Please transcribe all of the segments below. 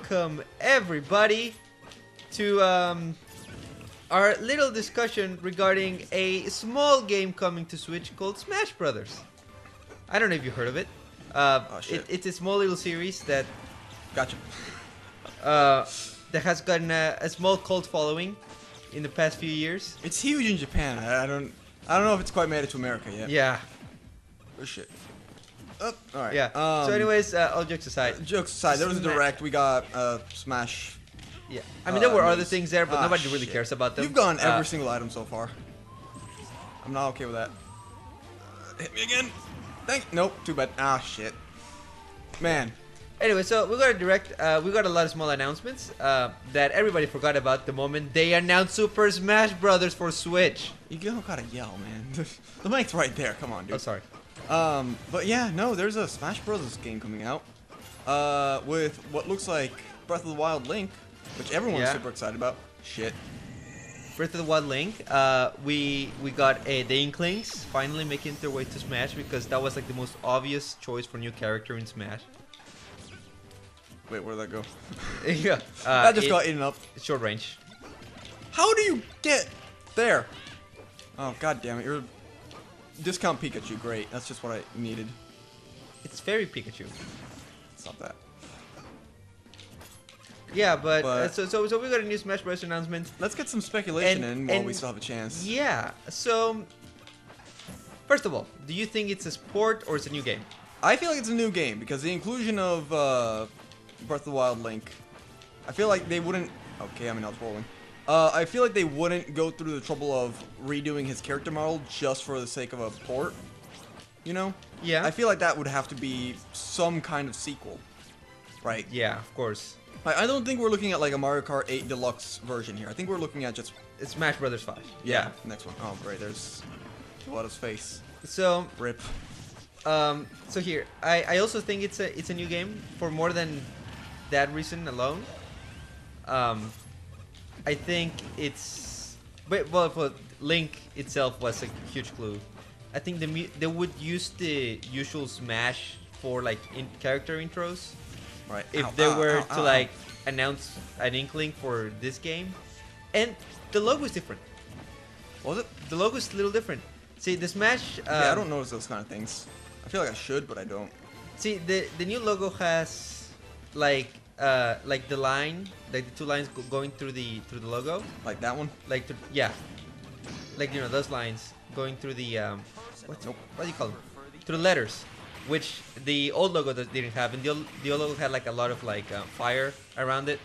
welcome everybody to our little discussion regarding a small game coming to Switch called Smash Brothers. I don't know if you heard of it. It's a small little series that Gotcha. that has gotten a small cult following in the past few years. It's huge in Japan. I don't know if it's quite made it to America yet. Yeah. Oh shit. Oh, all right. Yeah. So anyways, all jokes aside. Jokes aside, there was a direct. We got Smash. Yeah. I mean, there were other news. things there, but nobody really Shit. cares about them. You've gotten every single item so far. I'm not okay with that. Hit me again. Nope. Too bad. Ah, shit. Man. Anyway, so we got a direct. We got a lot of small announcements that everybody forgot about the moment they announced Super Smash Brothers for Switch. You don't gotta yell, man. The mic's right there. Come on, dude. Oh, sorry. But yeah, no, there's a Smash Brothers game coming out. With what looks like Breath of the Wild Link, which everyone's super excited about. Shit. Breath of the Wild Link. We got the Inklings finally making their way to Smash because that was like the most obvious choice for new character in Smash. Wait, where'd that go? Yeah. That just got eaten up. Short range. How do you get there? Oh, god damn it. You're discount Pikachu. Great. That's just what I needed. It's very Pikachu. It's not that. Yeah, but so we got a new Smash Bros. Announcement. Let's get some speculation in while we still have a chance. Yeah. So, first of all, do you think it's a sport or it's a new game? I feel like it's a new game because the inclusion of Breath of the Wild Link, I feel like they wouldn't. Okay, I mean I was rolling. I feel like they wouldn't go through the trouble of redoing his character model just for the sake of a port. You know? Yeah. I feel like that would have to be some kind of sequel, right? Yeah, of course. I don't think we're looking at like a Mario Kart 8 Deluxe version here. I think we're looking at just It's Smash Brothers 5. yeah. Next one. Oh great, there's Wada's face. So Rip. so here, I also think it's a new game for more than that reason alone. I think it's, but Link itself was a huge clue. I think they would use the usual Smash for like character intros. Right. If they were to like announce an Inkling for this game, and the logo is different. Was it? The logo is a little different. See the Smash. Yeah, I don't notice those kind of things. I feel like I should, but I don't. See the new logo has like the line, like the two lines going through the logo. Like that one? Like yeah, like you know those lines going through the what do you call them? Through the letters, which the old logo didn't have, and the old logo had like a lot of like fire around it.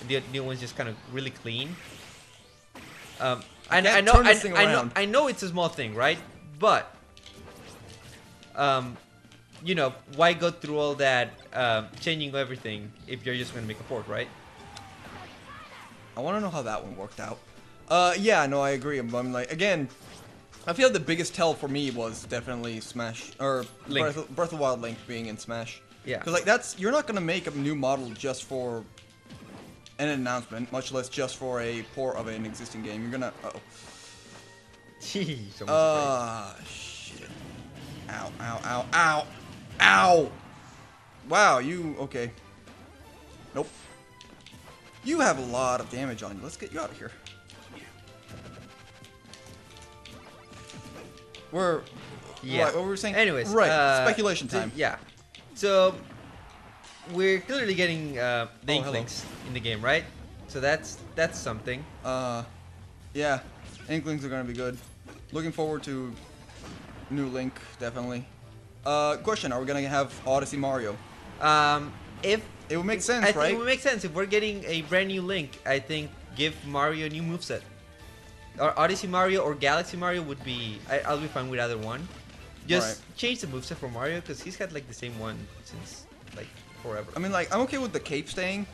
And the new one's just kind of really clean. I know it's a small thing, right? But you know, why go through all that changing everything if you're just gonna make a port, right? I want to know how that one worked out. Yeah, no, I agree. I'm like, again, I feel like the biggest tell for me was definitely Smash or Link. Breath of the Wild Link being in Smash. Yeah. Because like you're not gonna make a new model just for an announcement, much less just for a port of an existing game. You're gonna. Jeez. Shit. Ow! Ow! Ow! Ow! Ow! Wow, you okay? Nope. You have a lot of damage on you. Let's get you out of here. What were we saying? Anyways, right. Speculation time. Yeah. So we're clearly getting the Inklings in the game, right? So that's something. Yeah. Inklings are gonna be good. Looking forward to new Link, definitely. Question: are we gonna have Odyssey Mario? If it would make sense, I right? think it would make sense if we're getting a brand new Link. I think give Mario a new moveset. Or Odyssey Mario or Galaxy Mario would be. I'll be fine with either one. Just change the moveset for Mario because he's had like the same one since like forever. I mean, like I'm okay with the cape staying,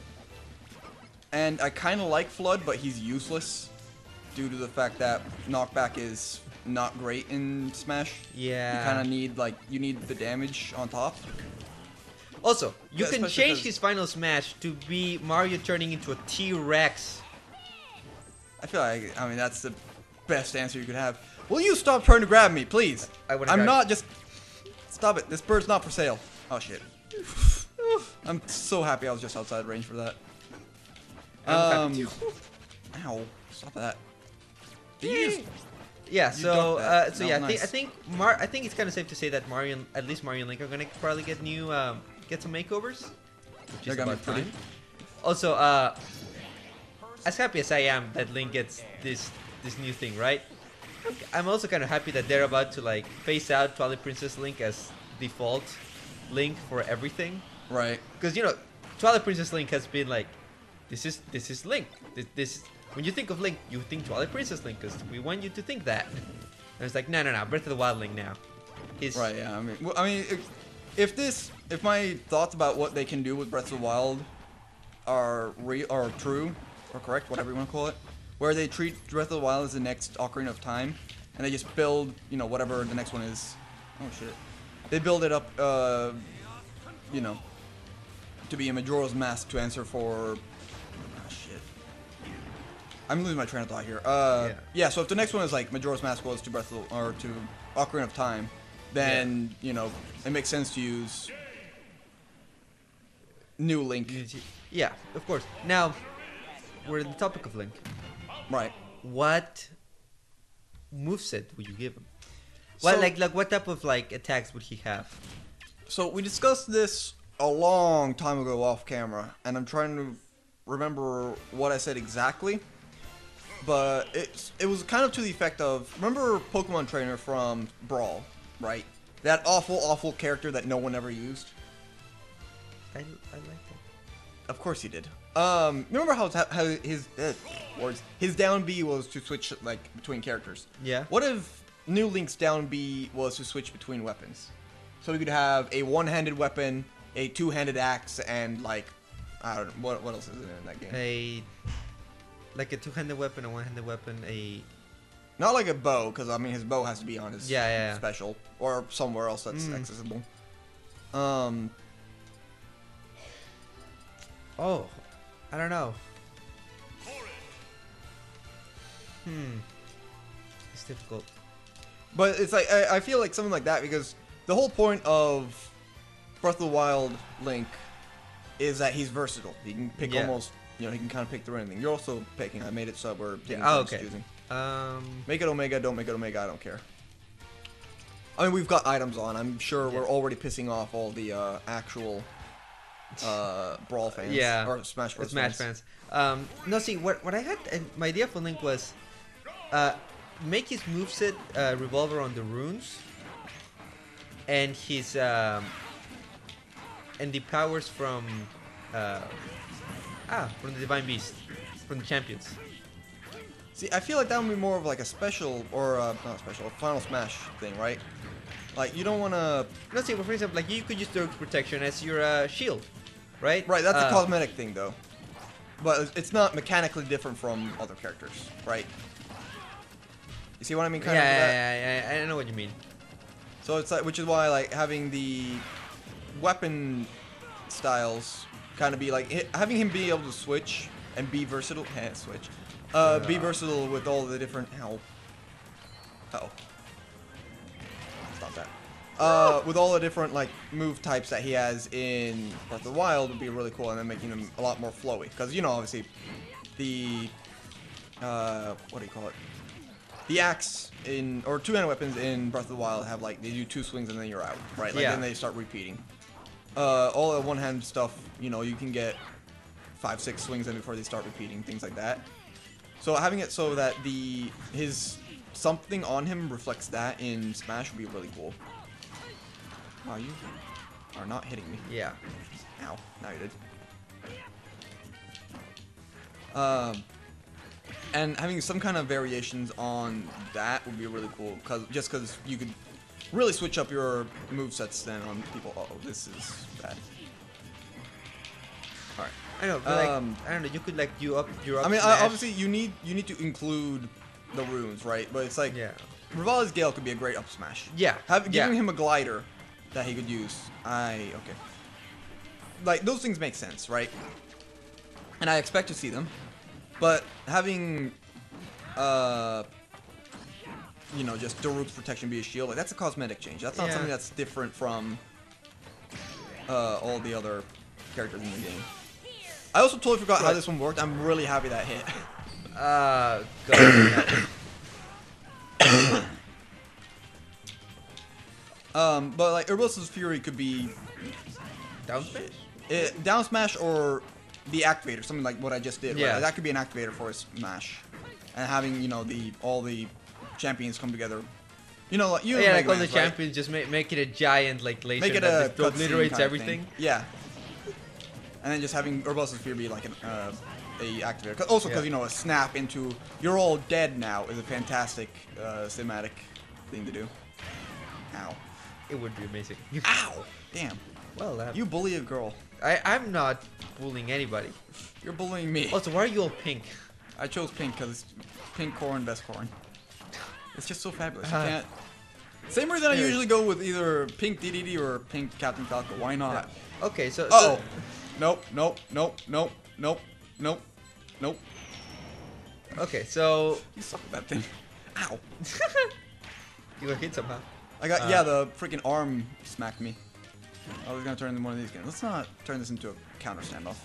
and I kind of like Flood, but he's useless due to the fact that knockback is not great in Smash. Yeah. You kind of need you need the damage on top. Also, you can change his final smash to be Mario turning into a T-Rex. I feel like, I mean, that's the best answer you could have. Will you stop trying to grab me, please? I'm not just... Stop it. This bird's not for sale. Oh, shit. I'm so happy I was just outside range for that. I'm happy too. Ow! Stop that. Did you just? Yeah, You so ducked that. so No, yeah, nice. I think it's kind of safe to say that Mario, at least Mario and Link, are gonna probably get new get some makeovers, which They're is gonna about be pretty. time. Also, as happy as I am that Link gets this new thing, right? I'm also kind of happy that they're about to like phase out Twilight Princess Link as default Link for everything, Right. because you know Twilight Princess Link has been like, this is Link. This when you think of Link, you think Twilight Princess Link, because we want you to think that. And it's like, no, Breath of the Wild Link now. He's Right. Yeah. I mean, if my thoughts about what they can do with Breath of the Wild are true or correct, whatever you want to call it, where they treat Breath of the Wild as the next Ocarina of Time, and they just build, you know, whatever the next one is. Oh shit. They build it up, you know, to be a Majora's Mask to answer for. Oh shit. I'm losing my train of thought here. Yeah. So if the next one is like Majora's Mask was to to Ocarina of Time, then you know it makes sense to use new Link. yeah, of course. Now we're on the topic of Link. Right. What moveset would you give him? What So- like what type of like attacks would he have? So we discussed this a long time ago off camera, and I'm trying to remember what I said exactly. But it was kind of to the effect of, remember Pokemon Trainer from Brawl, right? That awful character that no one ever used. I like that. Of course he did. Remember how his down B was to switch like between characters? Yeah. What if New Link's down B was to switch between weapons? So we could have a one-handed weapon, a two-handed axe, and like I don't know what else is in that game. Like a two-handed weapon, a one-handed weapon, Not like a bow, because I mean his bow has to be on his Yeah. special or somewhere else that's accessible. Oh, I don't know. It's difficult. But it's like I feel like something like that, because the whole point of Breath of the Wild Link is that he's versatile. He can pick almost, you know, he can kind of pick through anything. You're also picking. I made it so we're taking turns okay. choosing. Um, Make it Omega, don't make it Omega, I don't care. I mean, we've got items on. I'm sure we're already pissing off all the actual Brawl fans. Yeah. Or Smash Bros. fans. No, see, what I had, my idea for Link was make his moveset revolve around the runes and his and the powers from the Divine Beast, from the champions. See, I feel like that would be more of like a special, or not special, a Final Smash thing, right? Like, you don't want to... Let's see, for example, like you could use Dirk's protection as your shield, right? Right, that's a cosmetic thing, though. But it's not mechanically different from other characters, right? You see what I mean? Kind of with that? Yeah, I know what you mean. So it's like, which is why like having the weapon styles kind of be like having him be able to switch and be versatile. Be versatile with all the different. Ow. Uh-oh. Stop that. With all the different like move types that he has in Breath of the Wild would be really cool, and then making them a lot more flowy. Because you know, obviously, the what do you call it? The axe or two-handed weapons in Breath of the Wild have like they do 2 swings and then you're out, right? Like then they start repeating. All the one-hand stuff, you know, you can get 5, 6 swings in before they start repeating, things like that. So having it so that his something on him reflects that in Smash would be really cool. Wow, you are not hitting me. Yeah. Ow, now you did. And having some kind of variations on that would be really cool, just because you could really switch up your movesets then on people. Oh, this is bad. Alright. I know, but like, I don't know. You could like you up. I mean, smash. obviously you need to include the runes, right? But it's like Rivali's Gale could be a great up smash. Yeah. Giving him a glider that he could use. Okay. Like those things make sense, right? And I expect to see them. But having, you know, just Daruk's protection be a shield, like that's a cosmetic change. That's not something that's different from all the other characters in the game. I also totally forgot how Right. this one worked. I'm really happy that hit. But like Urbosa's Fury could be Down smash? down smash or the activator, something like what I just did. Yeah. Right? That could be an activator for a smash, and having all the champions come together. You know, like you. Yeah, know, like all the Mega Man's, right? champions, just make it a giant like laser Make it that a just cutscene obliterates kind of everything. thing. Yeah. And then just having Urbosa's Fury be like a activator. Also, because Yeah. a snap into "you're all dead now" is a fantastic cinematic thing to do. Ow! It would be amazing. Ow! Damn! Well, You bully a girl. I'm not bullying anybody. You're bullying me. Also, why are you all pink? I chose pink because it's pink corn, best corn. It's just so fabulous. You Uh, can't. Same reason I there. usually go with either pink DDD or pink Captain Falco. Why not? Okay, so. Uh oh. Nope. Nope. Nope. Nope. Nope. Nope. Nope. Okay, so. You suck at that thing. Ow. You got hit somehow. I got yeah. The freaking arm smacked me. I was gonna turn into one of these games. Let's not turn this into a counter standoff.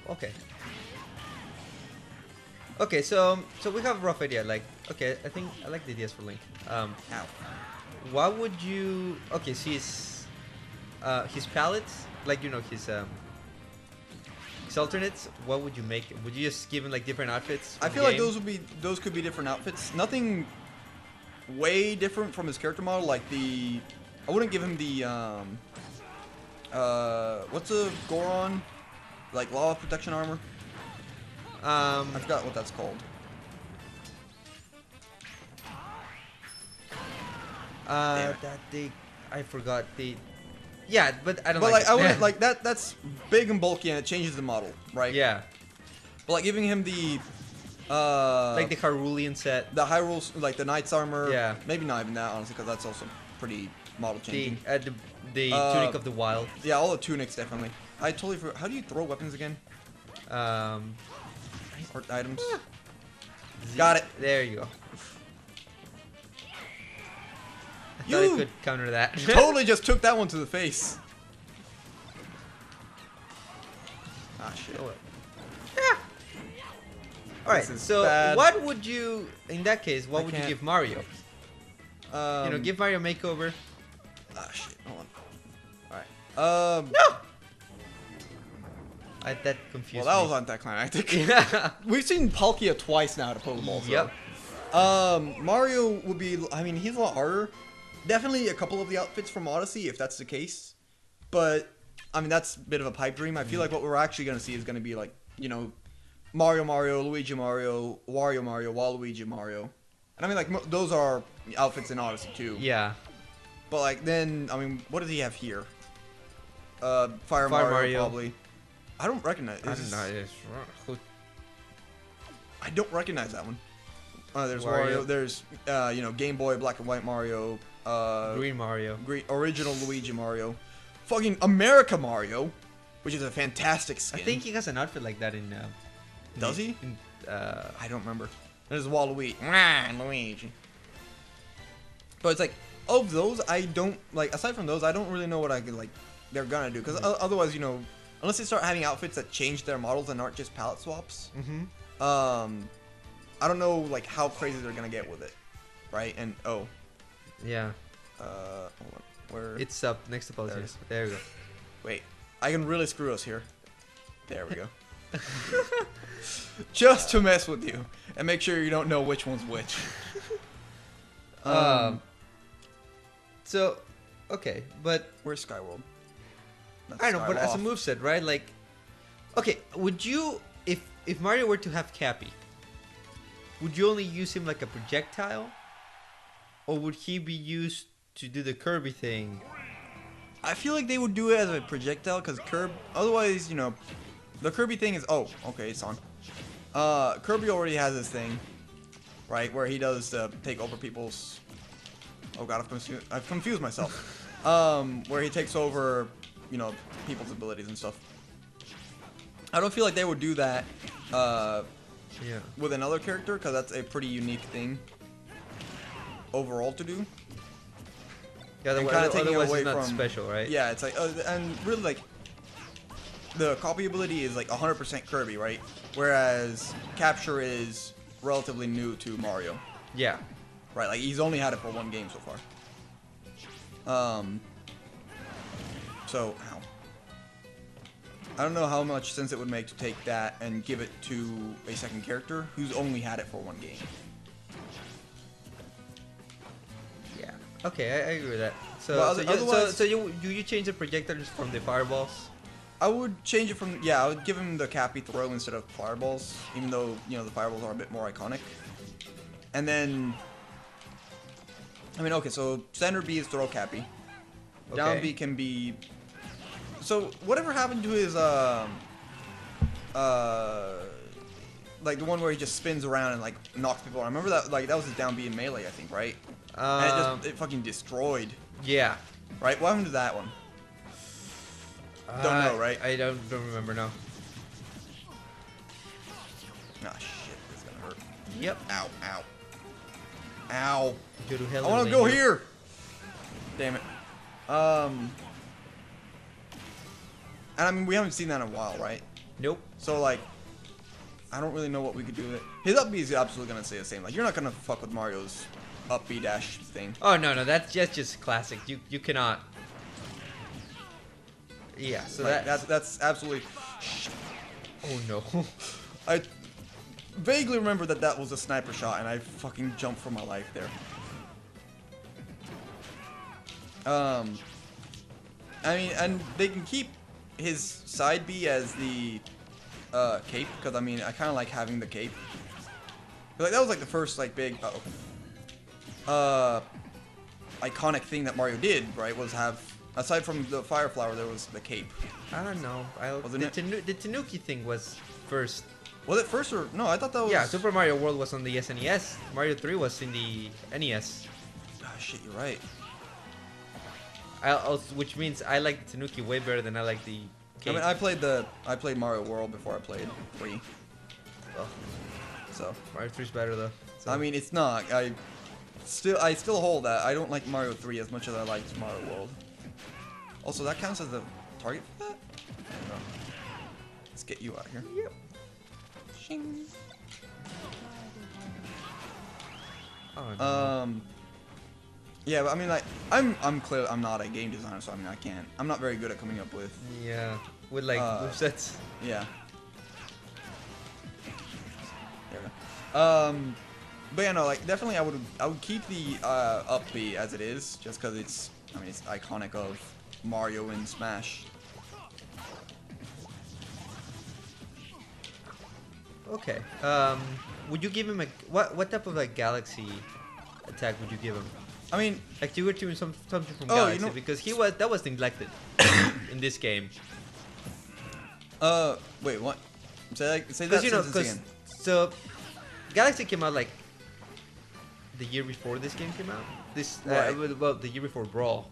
Okay. Okay, so we have a rough idea. Like, okay, I think I like the ideas for Link. Ow. Why would you? Okay, so his palettes, like his alternates. What would you make? Would you just give him like different outfits? I for feel the like game? those could be different outfits. Nothing way different from his character model. Like I wouldn't give him the what's a Goron, like lava protection armor. I forgot what that's called. Damn it. That they, I forgot the. Yeah, but I don't. But like like I it. wouldn't like that. That's big and bulky and it changes the model, right? Yeah, But like giving him the like the Carulian set. the Hyrule, like the Knight's armor. Yeah. Maybe not even that, honestly, because that's also pretty model The changing. the tunic of the wild. Yeah, all the tunics definitely. I totally forgot. How do you throw weapons again? Or items? Got it. There you go. I thought I You could counter that. totally just took that one to the face. Ah shit. Oh, well. All right. This is So bad. what would you, in that case, what I would you can't- give Mario? Give Mario a makeover. Ah shit. Hold on. All right. No. That confused Well, that me. was anticlimactic. Yeah. We've seen Palkia twice now to Pokeball. So. Yep. Mario would be. I mean, he's a lot harder. Definitely a couple of the outfits from Odyssey, if that's the case. But I mean, that's a bit of a pipe dream. I feel like what we're actually gonna see is gonna be like, Mario, Luigi, Mario, Wario, Mario, Waluigi, Mario. And I mean, like those are outfits in Odyssey too. Yeah. But like then, I mean, what does he have here? Fire Mario. Mario probably. I don't recognize. I don't know. I don't recognize that one. There's Wario. Wario. There's Game Boy Black and White Mario. Green Mario. Original Luigi Mario. Fucking America Mario, which is a fantastic skin. I think he has an outfit like that in. Does he? I don't remember. There's Waluigi. Luigi. But it's like of those, I don't like. Aside from those, I don't really know what I could like. They're gonna do because otherwise, unless they start having outfits that change their models and aren't just palette swaps. Mm-hmm. I don't know like how crazy they're gonna get with it, right? And Yeah. hold on, where? It's up next to There it Policies. is. There we go. Wait, I can really screw us here. There we go. Just to mess with you and make sure you don't know which one's which. So, okay, but Where's Skyworld? That's I don't know, but as a Skyloft. moveset, right? Like, okay, would you, if Mario were to have Cappy, would you only use him like a projectile, or would he be used to do the Kirby thing? I feel like they would do it as a projectile because otherwise, the Kirby thing is, oh, okay, it's on. Kirby already has this thing, right, where he does take over people's, oh god, I've confused myself. Where he takes over, people's abilities and stuff. I don't feel like they would do that, Yeah. with another character because that's a pretty unique thing overall to do. Yeah, And kinda taking otherwise away it's not from- special, right? Yeah, it's like, and really like, the copy ability is like 100% Kirby, right? Whereas capture is relatively new to Mario. Yeah. Right, like he's only had it for one game so far. So, ow. I don't know how much sense it would make to take that and give it to a second character who's only had it for one game. Yeah. Okay, I agree with that. So, Well, so you change the projectiles from the fireballs? I would change it from, yeah, I would give him the Cappy throw instead of fireballs, even though, you know, the fireballs are a bit more iconic. And then, I mean, okay, so standard B is throw Cappy. Down B can be, so whatever happened to his, like the one where he just spins around and like knocks people out. I remember that, like, that was his down B in Melee, I think, right? And it fucking destroyed. Yeah. Right? What happened to that one? Don't know, right? I don't remember now. Ah, shit, this is gonna hurt. Yep. Ow, ow. Ow. Go to hell. I wanna go here! Damn it. And I mean, we haven't seen that in a while, right? Nope. So, like, I don't really know what we could do with it. His up B is absolutely gonna stay the same. Like, you're not gonna fuck with Mario's up B dash thing. Oh, no, that's just classic. You cannot. Yeah, so like, that's absolutely. Oh no. I vaguely remember that was a sniper shot, and I fucking jumped for my life there. I mean, and they can keep his side B as the cape, because I mean, I kind of like having the cape. Like that was like the first like big iconic thing that Mario did, right? Was have. Aside from the Fire Flower, there was the cape. I don't know. The Tanuki thing was first. Was it first or no? I thought that was. Yeah, Super Mario World was on the SNES. Mario 3 was in the NES. Ah, shit, you're right. Which means I like the Tanuki way better than I like the cape. I mean, I played Mario World before I played 3. Oh. So Mario 3's better though. So. I mean, it's not. I still hold that. I don't like Mario 3 as much as I liked Mario World. Also, that counts as the target for that? I don't know. Let's get you out here. Yep. Shing. Oh, no. Yeah, but I mean, like, I'm clear. I'm not a game designer, so I mean, I'm not very good at coming up with. Yeah, with like movesets. Yeah. There we go. But yeah, no, like definitely, I would keep the up B as it is, just because it's iconic of Mario and Smash. Okay. Would you give him a what type of like Galaxy attack would you give him? I mean, like you were doing something from Galaxy, you know, because that was neglected in this game. Wait, what? Say that sentence again. So Galaxy came out like the year before this game came out. Right. Well, the year before Brawl.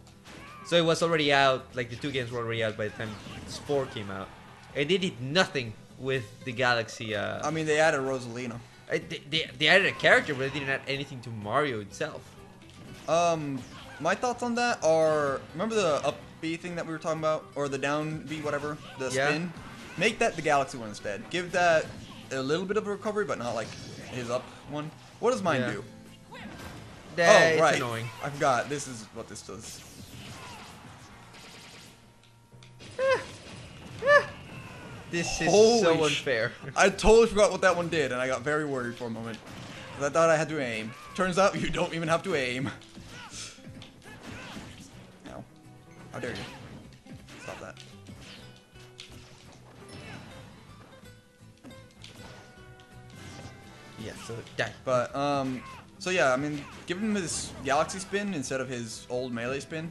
So it was already out. Like the two games were already out by the time Spore came out, and they did nothing with the Galaxy. I mean, they added Rosalina. They added a character, but they didn't add anything to Mario itself. My thoughts on that are, remember the up B thing that we were talking about, or the down B, whatever, the spin. Make that the Galaxy one instead. Give that a little bit of a recovery, but not like his up one. What does mine do? It's right. Annoying. I forgot. This is what this does. This is so unfair. I totally forgot what that one did, and I got very worried for a moment. I thought I had to aim. Turns out you don't even have to aim. Ow. How dare you. Stop that. Yeah, so die. But, so yeah, I mean, give him his Galaxy spin instead of his old Melee spin.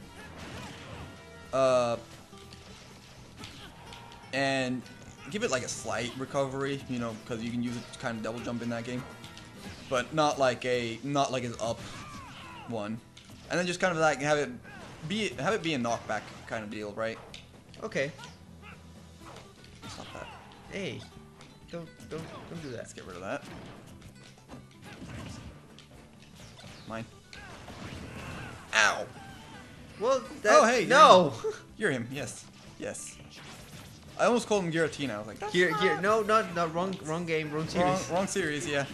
And give it like a slight recovery, you know, because you can use it to kind of double jump in that game. But not like his up one. And then just kind of like have it be a knockback kind of deal, right? Okay. Stop that. Hey, don't do that. Let's get rid of that. Mine. Ow. Well, oh hey, no. You're him. Yes. Yes. I almost called him Giratina. I was like, that's Here, no, not wrong game, wrong series. wrong series, yeah.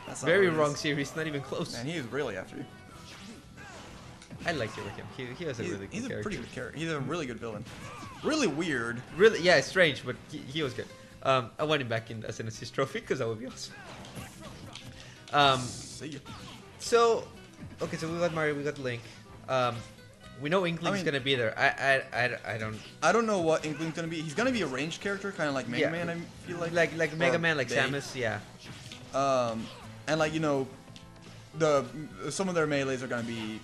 That's not Very what it wrong is. series, not even close. Man, he is really after you. I like him. He has a really good He's a character. pretty good character. He's a really good villain. Really weird. Really, yeah, it's strange, but he was good. I want him back in as an assist trophy because that would be awesome. See ya. So, okay, so we got Mario, we got Link. We know Inkling's gonna be there. I don't know what Inkling's gonna be. He's gonna be a ranged character, kind of like Mega Man. I feel like. Like Mega Man, like they. Samus, yeah. And like some of their melees are gonna be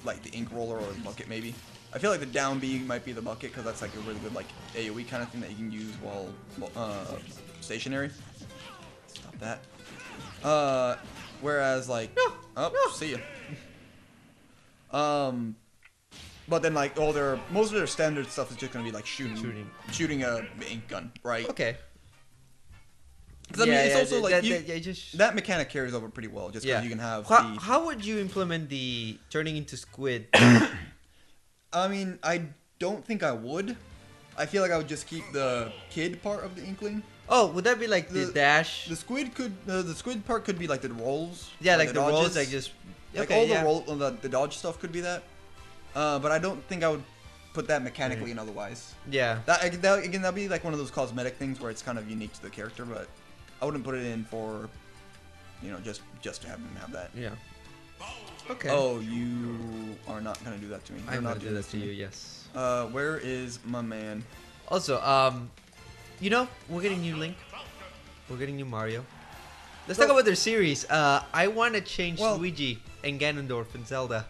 like the ink roller or the bucket maybe. I feel like the down B might be the bucket because that's like a really good like AOE kind of thing that you can use while stationary. Stop that. Whereas like see ya. But then like most of their standard stuff is just gonna be like shooting a ink gun, right? Okay. Because I mean, it's also like just that mechanic carries over pretty well, just because you can have. How would you implement the turning into squid? I mean, I don't think I would. I feel like I would just keep the kid part of the Inkling. Oh, would that be like the dash? The squid the squid part could be like the rolls. Yeah, like the dodges. rolls, like just. Like okay, all the dodge stuff could be that. But I don't think I would put that mechanically in otherwise. Yeah. That'd be like one of those cosmetic things where it's kind of unique to the character, but I wouldn't put it in for, just to have him have that. Yeah. Okay. Oh, you are not gonna do that to me. I'm not do that to you. Yes. Where is my man? Also, we're getting new Link. We're getting new Mario. Let's talk about their series. I want to change Luigi and Ganondorf and Zelda.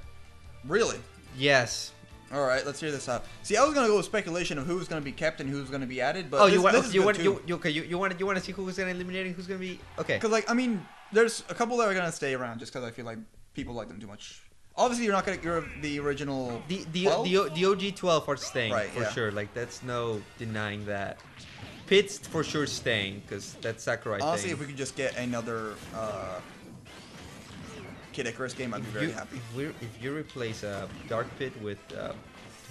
Really? Yes. All right, let's hear this out. See, I was gonna go with speculation of who's gonna be kept and who's gonna be added, but you want to see who's gonna eliminate and who's gonna be okay? Because like I mean, there's a couple that are gonna stay around just because I feel like people like them too much. Obviously, you're not gonna the original. The OG 12 are staying for sure. Like that's no denying that. Pit's for sure staying because that's Sakurai. Honestly, if we could just get another Kid Icarus game, I'd be very happy. If you replace Dark Pit with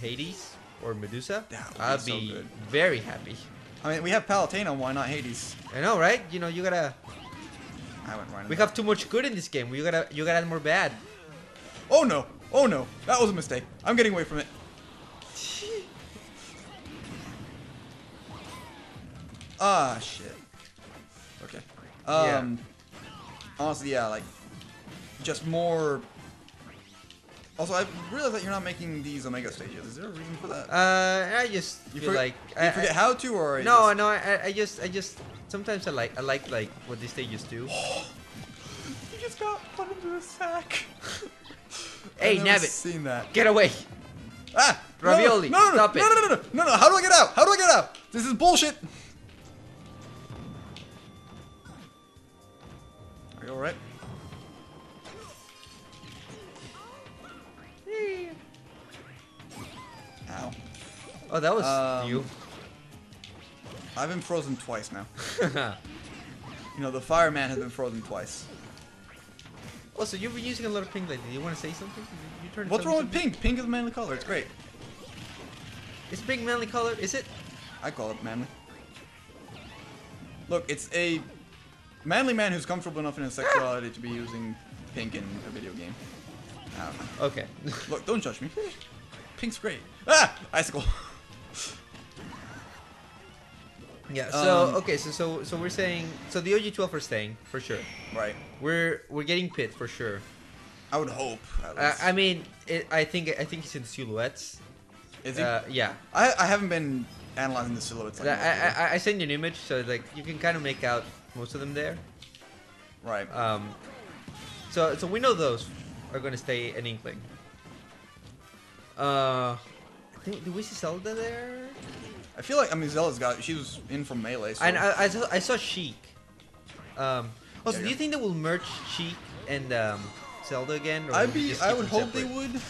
Hades or Medusa, I'd be very happy. I mean, we have Palutena, why not Hades? I know, right? You gotta. I went right. We have too much good in this game. You gotta add more bad. Oh no! Oh no! That was a mistake. I'm getting away from it. Ah shit. Okay. Honestly, yeah, like just more. Also, I realized that you're not making these Omega stages. Is there a reason for that? I just feel like you forget how to, or I just sometimes I like what these stages do. You just got put into a sack. Hey, I've never Nabbit! Seen that? Get away! Ah! Ravioli! Stop it! No! How do I get out? How do I get out? This is bullshit. Are you alright? Ow. Oh, that was you. I've been frozen twice now. The fireman has been frozen twice. Also, you've been using a lot of pink lately. Do you want to say something? What's wrong with pink? Pink is a manly color. It's great. Is pink manly color? Is it? I call it manly. Look, it's a manly man who's comfortable enough in his sexuality to be using pink in a video game. I don't know. Okay. Look, don't judge me. Pink's great. Ah! Icicle. Yeah. So okay. So we're saying the OG12 are staying for sure. Right. We're getting Pit for sure. I would hope. I mean, I think it's in silhouettes. Is he? Yeah. I haven't been analyzing the silhouettes. Like I sent you an image, so like you can kind of make out most of them there. Right. So we know those are going to stay an Inkling. Do we see Zelda there? I feel like Zelda's she was in from Melee. So. And I saw Sheik. Also, do you think they will merge Sheik and Zelda again? Or I would hope they would.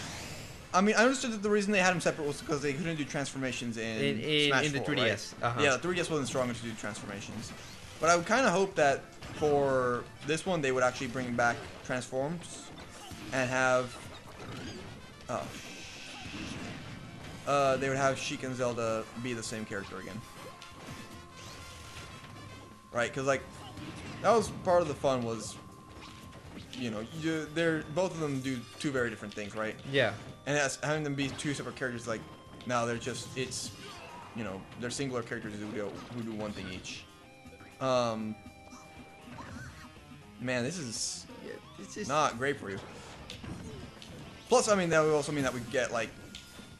I mean, I understood that the reason they had them separate was because they couldn't do transformations in Smash 4, the 3DS. Right? Yeah, the 3DS wasn't strong enough to do transformations. But I would kind of hope that for this one they would actually bring back transforms and have. Oh. they would have Sheik and Zelda be the same character again. Right? Because like that was part of the fun was, you know, they're both of them do two very different things, right? Yeah. And having them be two separate characters, like now they're just you know, they're singular characters who do one thing each. Man, this is not great for you. Plus, I mean, that would also mean that we get like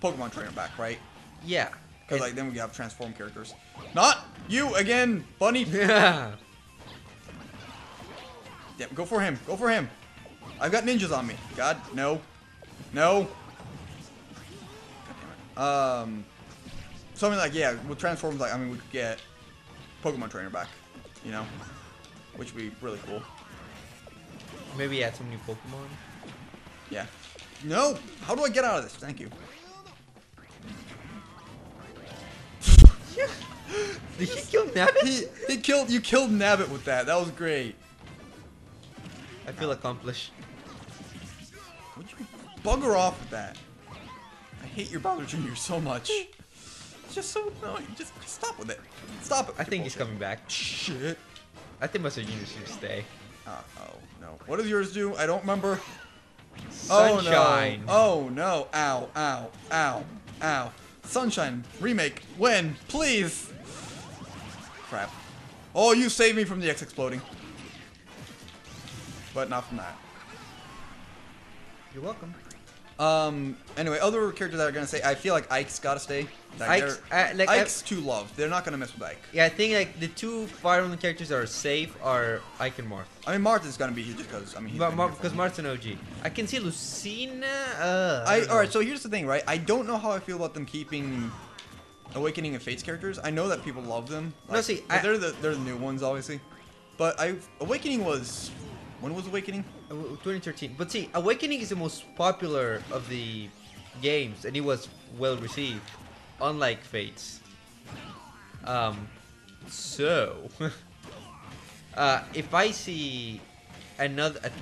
Pokemon Trainer back, right? Yeah. Because like then we have transform characters. Not you again, Bunny. Yeah. Yeah, go for him. Go for him. I've got ninjas on me. God, no. No. God damn it. So I mean, like, yeah, with transforms, like, I mean, we could get Pokemon Trainer back, you know, which would be really cool. Maybe add some new Pokemon. Yeah. No. How do I get out of this? Thank you. Did he kill Nabbit? You killed Nabbit with that. That was great. I feel accomplished. Would you bugger off with that? I hate your Bowser Jr. so much. It's just so annoying. Just stop with it. Stop it. I think he's coming back. Shit. I think Master Junior should stay. Oh no. What does yours do? I don't remember. Sunshine. Oh no. Ow, ow, ow, ow. Sunshine remake. When? Please. Crap. Oh, you saved me from the X exploding. But not from that. You're welcome. Anyway, other characters that are gonna say, I feel like Ike's gotta stay. Like, Ike's too loved. They're not gonna mess with Ike. Yeah, I think like the two Fire Emblem characters that are safe are Ike and Marth. I mean, Marth is gonna be here just because, I mean, Because Marth's an OG. I can see Lucina. Alright, so here's the thing, right? I don't know how I feel about them keeping Awakening and Fates characters. I know that people love them. Like, No, see, they're the new ones, obviously. But Awakening was... When was Awakening? 2013. But see, Awakening is the most popular of the games, and it was well received, unlike Fates. So if I see a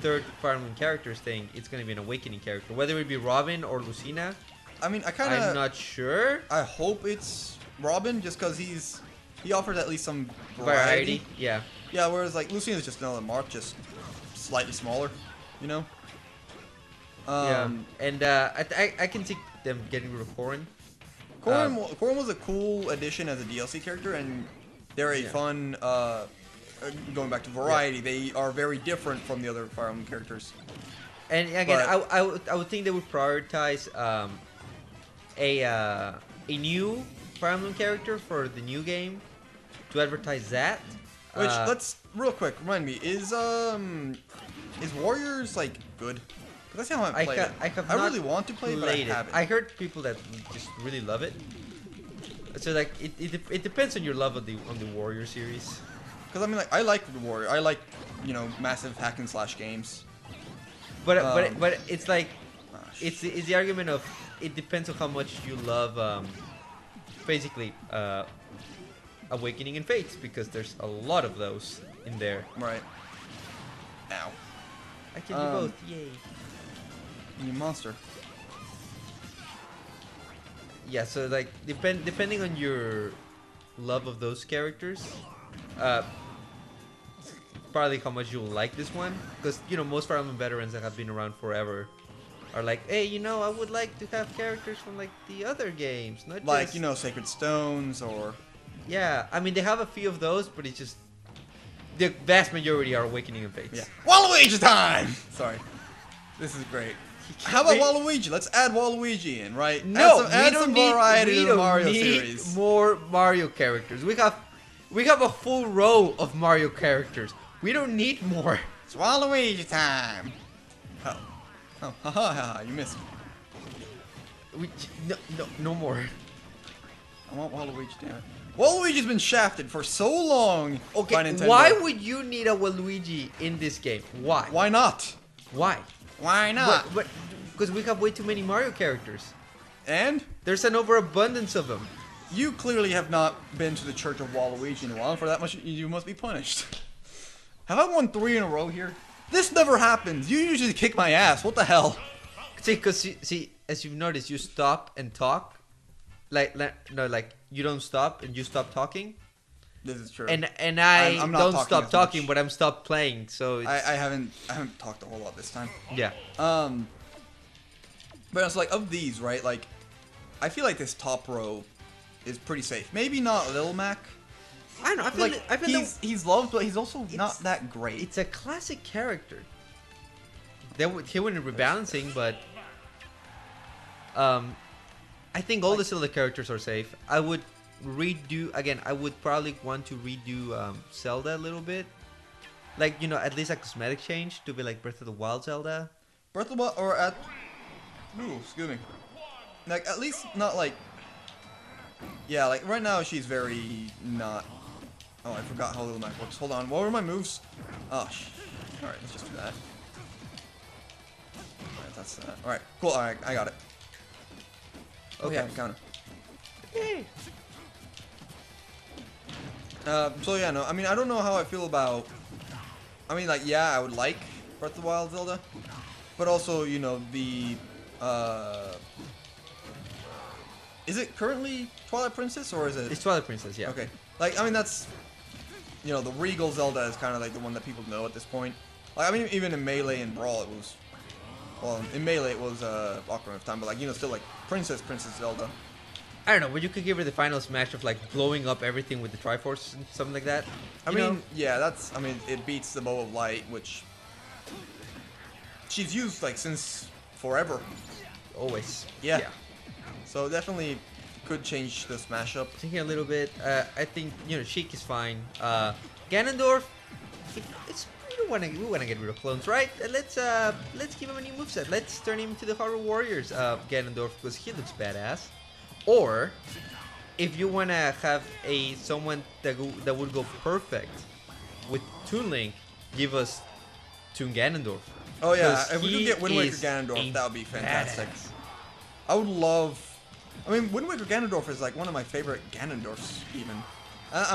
third Fire Emblem characters thing, it's gonna be an Awakening character, whether it be Robin or Lucina. I mean, I'm not sure. I hope it's Robin, just because he offers at least some Variety. Yeah. Yeah, whereas like Lucina's just another Marth, just slightly smaller, you know. Yeah, and I can see them getting rid of Corrin. Corrin was a cool addition as a DLC character, and they're a fun. Going back to variety, they are very different from the other Fire Emblem characters. And again, I would think they would prioritize a new Fire Emblem character for the new game to advertise that. Which let's real quick remind me, is Warriors like good? Because that's how I played it. I really want to play it, but I haven't. I heard people that just really love it. So like it depends on your love of the Warrior series. Because I mean, like, I like the Warrior. I like, you know, massive hack and slash games. But it's like it's the argument of it depends on how much you love basically Awakening and Fates, because there's a lot of those in there. Right. Ow. I can do both. Yay. You monster. Yeah, so like depending on your love of those characters, probably how much you'll like this one, because you know most Fire Emblem veterans that have been around forever are like, hey, you know, I would like to have characters from like the other games, not like just... you know, Sacred Stones or. Yeah, I mean they have a few of those, but it's just the vast majority are Awakening and Fates. Yeah. Waluigi time! Sorry. This is great. How about Waluigi? Let's add Waluigi in, right? No, add some variety to the Mario need series. More Mario characters. We have a full row of Mario characters. We don't need more. It's Waluigi time. Oh, haha, you missed. No more. I want Waluigi, damn it. Waluigi's been shafted for so long by Nintendo. Why would you need a Waluigi in this game? Why? Why not? Why? Why not? But because we have way too many Mario characters. And? There's an overabundance of them. You clearly have not been to the Church of Waluigi in a while, and for that much you must be punished. Have I won 3 in a row here? This never happens. You usually kick my ass. What the hell? See, as you've noticed, you stop and talk, no, like you don't stop and you stop talking. This is true. And I I'm not don't talking stop as talking, much. but I'm stopped playing. So I haven't talked a whole lot this time. yeah. But it's like of these, right? Like, I feel like this top row is pretty safe. Maybe not Lil Mac. I don't know. I feel He's loved, but he's also not It's- that great. it's a classic character. He wouldn't rebalancing, but I think all the Zelda characters are safe. I would redo again. I would probably want to redo Zelda a little bit, like at least a cosmetic change to be like Breath of the Wild Zelda. Breath of the Wild, or at... Ooh, excuse me. Like, at least not like... Yeah, like, right now she's very not... Oh, I forgot how Little Mac works. Hold on, what were my moves? Oh, Alright, let's just do that. Alright, that's that. Alright, cool, alright, I got it. Okay. Yeah, counter. Hey. So yeah, no, I mean, I don't know how I feel about... I mean, like, yeah, I would like Breath of the Wild Zelda. But also, the... Is it currently Twilight Princess, or is it... It's Twilight Princess, yeah. Okay. Like, I mean, that's... the Regal Zelda is kind of like the one that people know at this point. Like, I mean, even in Melee and Brawl, it was... Well, in Melee it was Ocarina of Time, but like, still like Princess Zelda. I don't know, but you could give her the final smash of like blowing up everything with the Triforce and something like that. I mean, yeah, that's... I mean, it beats the Bow of Light, which... She's used, like, since forever. Always. Yeah. So definitely could change the smash up. Thinking a little bit, I think Sheik is fine. Ganondorf, we want to get rid of clones, right? Let's give him a new moveset. Let's turn him into the Horror Warriors. Ganondorf, because he looks badass. Or if you want to have someone that would go perfect with Toon Link, give us Toon Ganondorf. Oh yeah, 'Cause if we could he get Wind Waker is Ganondorf, that would be fantastic. badass. I would love... I mean, Wind Waker Ganondorf is like one of my favorite Ganondorfs, even.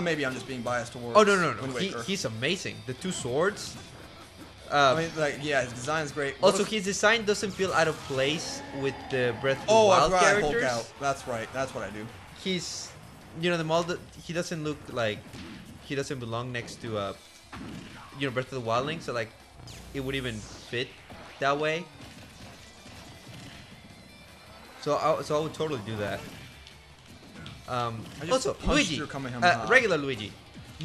Maybe I'm just being biased towards Oh no! Wind Waker. He's amazing. The two swords. I mean, like, yeah, his design's great. Also, his design doesn't feel out of place with the Breath of the I Wild forgot characters. Hulk out. That's right. That's what I do. He's, the mold. He doesn't look like he doesn't belong next to Breath of the Wild Link. So like, it would even fit that way. So I would totally do that. I just Also, punched Luigi, your Kamehameha. regular Luigi.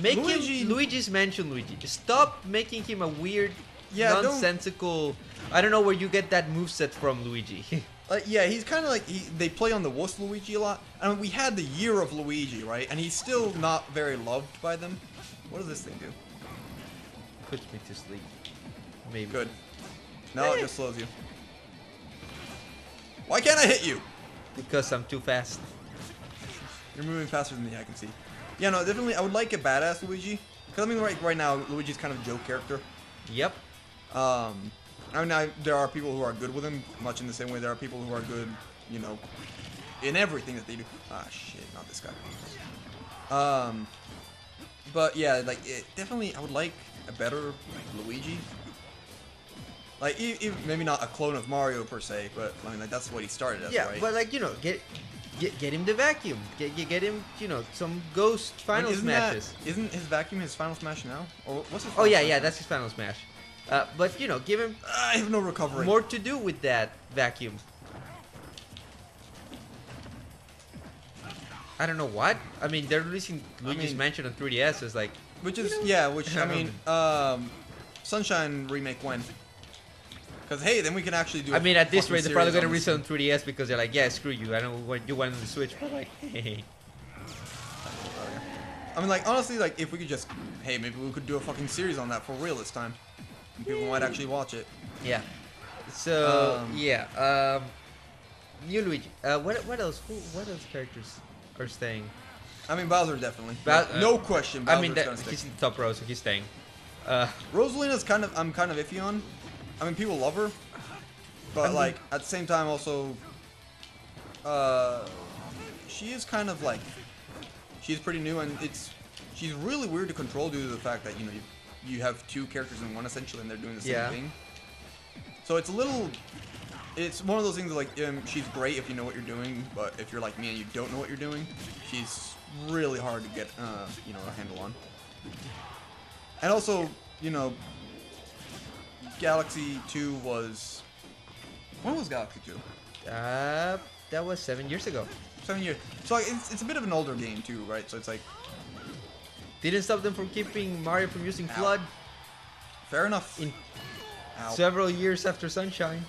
Make Luigi- him Luigi's Mansion Luigi. Stop making him a weird, Yeah, don't- nonsensical. I don't know where you get that moveset from, Luigi. Like, yeah, he's kind of like... they play on the wuss Luigi a lot. I mean, we had the year of Luigi, right? And he's still not very loved by them. What does this thing do? Puts me to sleep. Maybe. Good. No, it just slows you. Why can't I hit you? Because I'm too fast. You're moving faster than me, I can see. Yeah, no, definitely, I would like a badass Luigi. Because, I mean, right now, Luigi's kind of a joke character. Yep. I mean, there are people who are good with him, much in the same way there are people who are good, in everything that they do. Ah, shit, not this guy. But, yeah, like, definitely, I would like a better Luigi. Like, maybe not a clone of Mario, per se, but, I mean, like, that's what he started as, Yeah, right? but like get him the vacuum. Get him some ghost final smashes. Isn't his vacuum his final smash now? Or what's his Oh final yeah, smash yeah, now? that's his final smash. But give him I have no recovery. more to do with that vacuum. I don't know what. I mean, they're releasing Luigi's Mansion on 3DS. So it's like, Which is, yeah, which, I mean, Sunshine remake when? Because, hey, then we can actually do I mean, at this fucking rate, they're probably series gonna on this release it on 3DS because they're like, yeah, screw you. I don't want you want on the Switch, but like, hey. I mean, like, honestly, like, if we could just, hey, maybe we could do a fucking series on that for real this time. People might actually watch it. Yeah. So yeah. New Luigi. What else? What else characters are staying? I mean, Bowser definitely. No question. I mean, Bowser's gonna stick. he's in the top row, so he's staying. Rosalina's I'm kind of iffy on. I mean, people love her, but like at the same time, also, she is kind of like, she's pretty new, and she's really weird to control due to the fact that you have two characters in one essentially, and they're doing the same thing. So it's a little, it's one of those things like she's great if you know what you're doing, but if you're like me and you don't know what you're doing, she's really hard to get you know, a handle on. And also, you know, Galaxy 2 was, when was Galaxy 2? That was 7 years ago. 7 years. So like, it's a bit of an older game too, right? So it's like, Didn't stop them from keeping Mario from using FLUDD fair enough. in Ow. several years after Sunshine.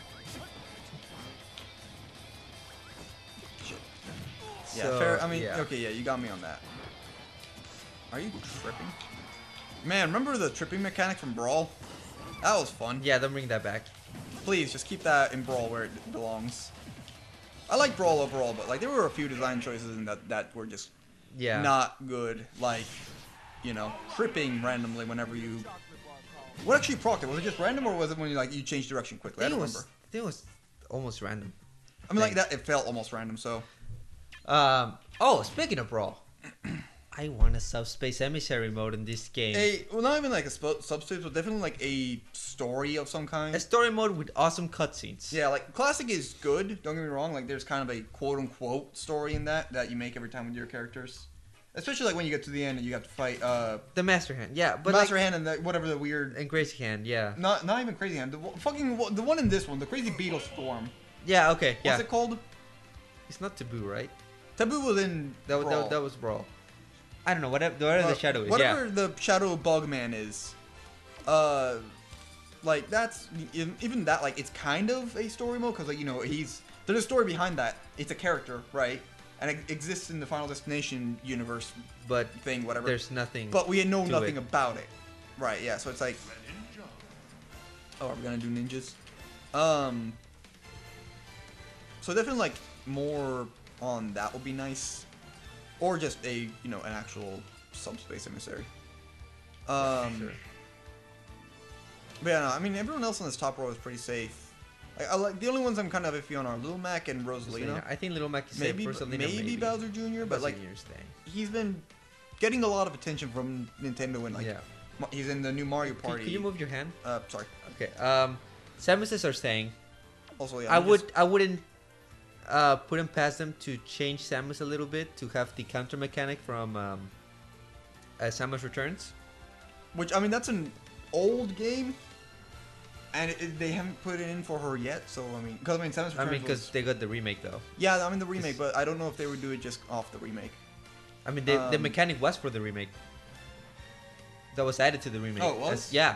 Shit. Yeah, So, fair. I mean, yeah. okay, yeah, you got me on that. Are you tripping? Man, remember the tripping mechanic from Brawl? That was fun. Yeah, don't bring that back. Please, just keep that in Brawl where it belongs. I like Brawl overall, but like there were a few design choices in that were just Yeah. not good. Like, you know, tripping randomly whenever you. What actually procced it? Was it just random, or was it when you changed direction quickly? I don't remember. I think it was almost random. I mean, like that. It felt almost random. So. Oh, speaking of Brawl, I want a subspace emissary mode in this game. Well, not even like a subspace, but definitely like a story of some kind. A story mode with awesome cutscenes. Yeah, like classic is good. Don't get me wrong. Like there's kind of a quote unquote story in that you make every time with your characters. Especially like when you get to the end and you have to fight The Master Hand, yeah, but Master like, Hand and whatever the weird. and Crazy Hand, yeah. Not even Crazy Hand. The one in this one, the Crazy Beetle Storm. Yeah, okay, yeah. What's it called? It's not Taboo, right? Taboo was in Brawl. That was Brawl. I don't know, whatever the shadow is, whatever yeah. the Shadow Bugman is. Like that's even that, like it's kind of a story mode because like, you know, there's a story behind that. It's a character, right? And it exists in the Final Destination universe, But thing, whatever. there's nothing. But we know to nothing it. about it, right? Yeah. So it's like, oh, are we gonna do ninjas? So definitely like more on that would be nice, or just a, you know, an actual subspace emissary. Sure. But yeah, no, I mean everyone else on this top row is pretty safe. I like the only ones I'm kind of iffy on are Little Mac and Rosalina. I think Little Mac is Maybe safe. Rosalina, maybe Bowser Jr. But like Jr. staying. he's been getting a lot of attention from Nintendo and like Yeah. he's in the new Mario Party. Can you move your hand? Sorry. Okay. Samuses are staying. Also, yeah. I wouldn't put him past them to change Samus a little bit to have the counter mechanic from Samus Returns. Which, I mean, that's an old game, and they haven't put it in for her yet. So I mean, because Samus Returns. I mean, because they got the remake though. Yeah, I mean the remake, but I don't know if they would do it just off the remake. I mean, the mechanic was for the remake. That was added to the remake. Oh, it was? Yeah.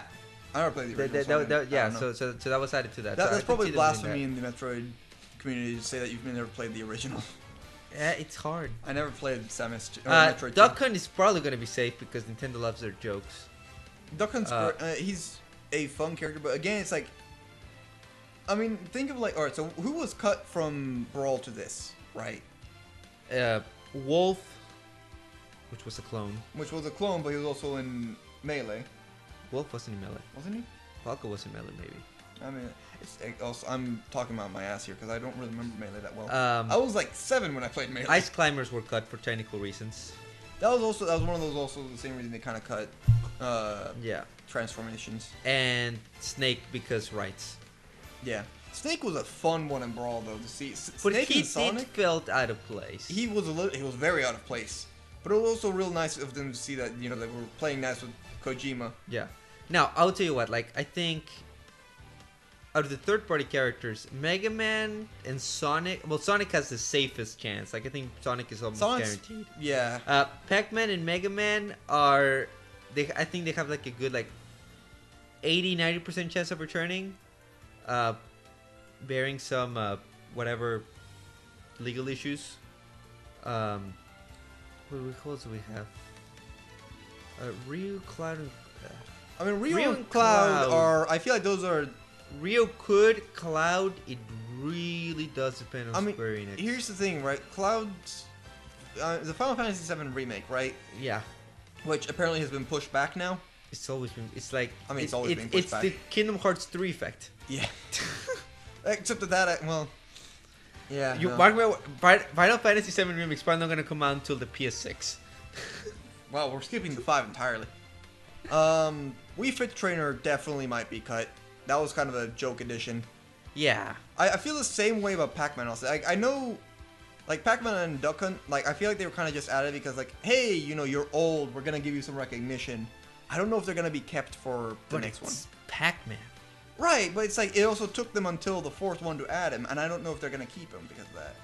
I never played the original. Yeah. So that was added to that. So I that's could probably see them doing blasphemy in the Metroid community to say that you've never played the original. that. Yeah, it's hard. I never played Samus. Metroid 2. Duck Hunt is probably gonna be safe because Nintendo loves their jokes. Duck Hunt's he's a fun character, but again, it's like, I mean, think of like, all right, so who was cut from Brawl to this, right? Wolf, which was a clone. Which was a clone, but he was also in Melee, Wolf wasn't in Melee. wasn't he? Falco was in Melee, maybe. I mean, it's also, I'm talking about my ass here because I don't really remember Melee that well. Um, I was like 7 when I played Melee. Ice Climbers were cut for technical reasons. That was one of those, also the same reason they kind of cut Yeah. transformations. And Snake because rights. Yeah, Snake was a fun one in Brawl though to see. But Snake he and Sonic, it felt out of place. he was very out of place. But it was also real nice of them to see that, you know, they were playing nice with Kojima. Yeah. Now, I'll tell you what, like, I think out of the third-party characters, Mega Man and Sonic, well, Sonic has the safest chance. Like, I think Sonic is almost guaranteed. Yeah. Pac-Man and Mega Man I think they have, like, a good, like, 80-90% chance of returning, bearing some, whatever, legal issues. What else do we have? Ryu, Cloud, and... I mean, Ryu Ryu and and Cloud Cloud. are. I feel like those are. Rio could, Cloud, it really does depend on I mean, Square Enix. here's the thing, right? Cloud's the Final Fantasy VII remake, right? Yeah, Which apparently has been pushed back now. it's always been. It's like. I mean, it's always been pushed It's back. the Kingdom Hearts 3 effect. Yeah. Except that, well. Yeah. You no. mark my Final Fantasy VII remake is probably not gonna come out until the PS6. Wow, we're skipping the 5 entirely. Wii Fit Trainer definitely might be cut. That was kind of a joke edition. Yeah. I feel the same way about Pac-Man. Also, I know, like Pac-Man and Duck Hunt, like I feel like they were kind of just added because like, hey, you know, you're old. We're gonna give you some recognition. I don't know if they're gonna be kept for the next one. Pac-Man. Right, but it's like it also took them until the fourth one to add him, and I don't know if they're gonna keep him because of that.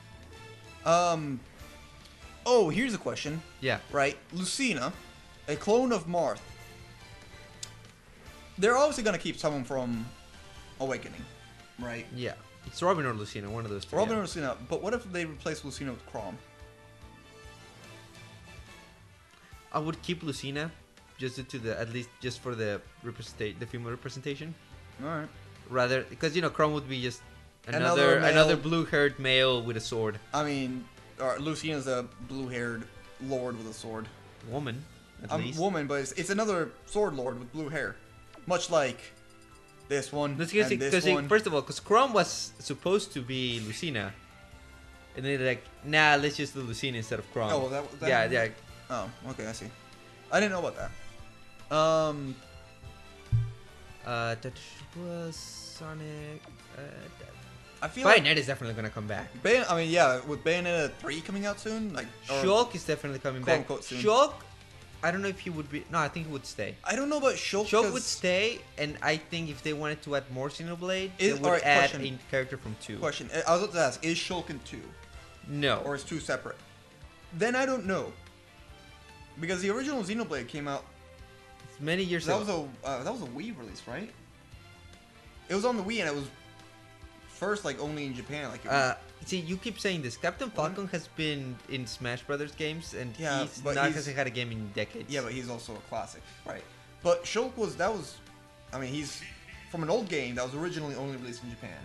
Oh, here's a question. Yeah. Right, Lucina, a clone of Marth. They're obviously gonna keep someone from Awakening, right? Yeah. It's Robin or Lucina, one of those two. Robin yeah. or Lucina, but what if they replace Lucina with Chrom? I would keep Lucina, just to the at least just for the female representation. All right. Rather, because you know, Chrome would be just Another another male- blue-haired male with a sword. I mean, Lucina's a blue-haired lord with a sword. Woman, at I'm least. woman, but it's another sword lord with blue hair, much like this one Let's and this one. first of all, because Chrome was supposed to be Lucina, and then they're like, nah, let's just do Lucina instead of Chrome. Oh, well, that was that. Yeah, yeah. Oh, okay, I see. I didn't know about that. That was Sonic. I feel like Bayonetta is definitely gonna come back. I mean, yeah, with Bayonetta 3 coming out soon, like or- Shulk is definitely coming back. quote, soon. Shulk, I don't know if he would be. No, I think he would stay. I don't know about Shulk. Shulk would stay, and I think if they wanted to add more Xenoblade, they would alright, add question. a character from 2. Question. I was about to ask: is Shulk in 2, No. or is 2 separate? Then I don't know, because the original Xenoblade came out. It's many years That ago. was a Wii release, right? It was on the Wii, and it was first like only in Japan. Like, it was, See, you keep saying this. Captain Falcon has been in Smash Brothers games, and Yeah, he's but not he's- hasn't had a game in decades. yeah, but he's also a classic, right? But Shulk was. I mean, he's from an old game that was originally only released in Japan,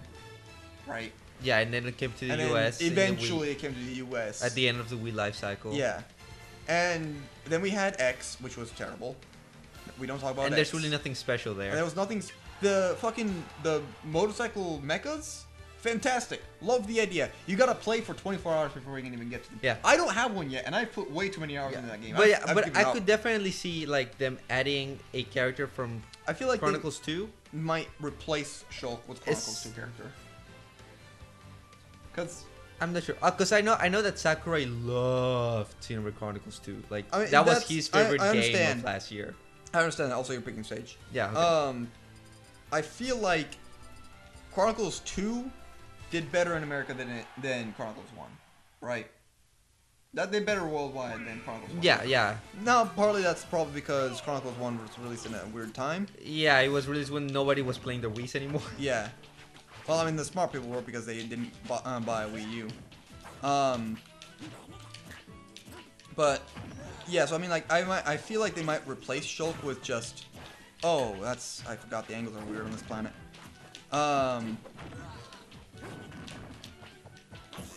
right? Yeah, and then it came to the And then US. in the eventually it came to the US. Wii, at the end of the Wii life cycle. Yeah, and then we had X, which was terrible. We don't talk about And X. there's really nothing special And there there. was nothing. The motorcycle mechas, fantastic. Love the idea. You gotta play for 24 hours before you can even get to them. Yeah. I don't have one yet, and I've put way too many hours into that game. But I've given I up. could definitely see like them adding a character from I feel like Chronicles 2. they might replace Shulk with Chronicles 2 character. Cause I'm not sure, cause I know that Sakurai loved Xenoblade Chronicles 2. Like I mean, that was that's- his favorite I game understand. of last year. I understand that. Also, you're picking stage. Yeah. Okay. I feel like Chronicles 2 did better in America than Chronicles 1, right? That did better worldwide than Chronicles 1. yeah, yeah, Now, partly that's probably because Chronicles 1 was released in a weird time. yeah. It was released when nobody was playing the Wii's anymore. Yeah. Well, I mean, the smart people were because they didn't buy a Wii U. But yeah, so I mean, like, I feel like they might replace Shulk with just. Oh, I forgot the angles are weird on this planet.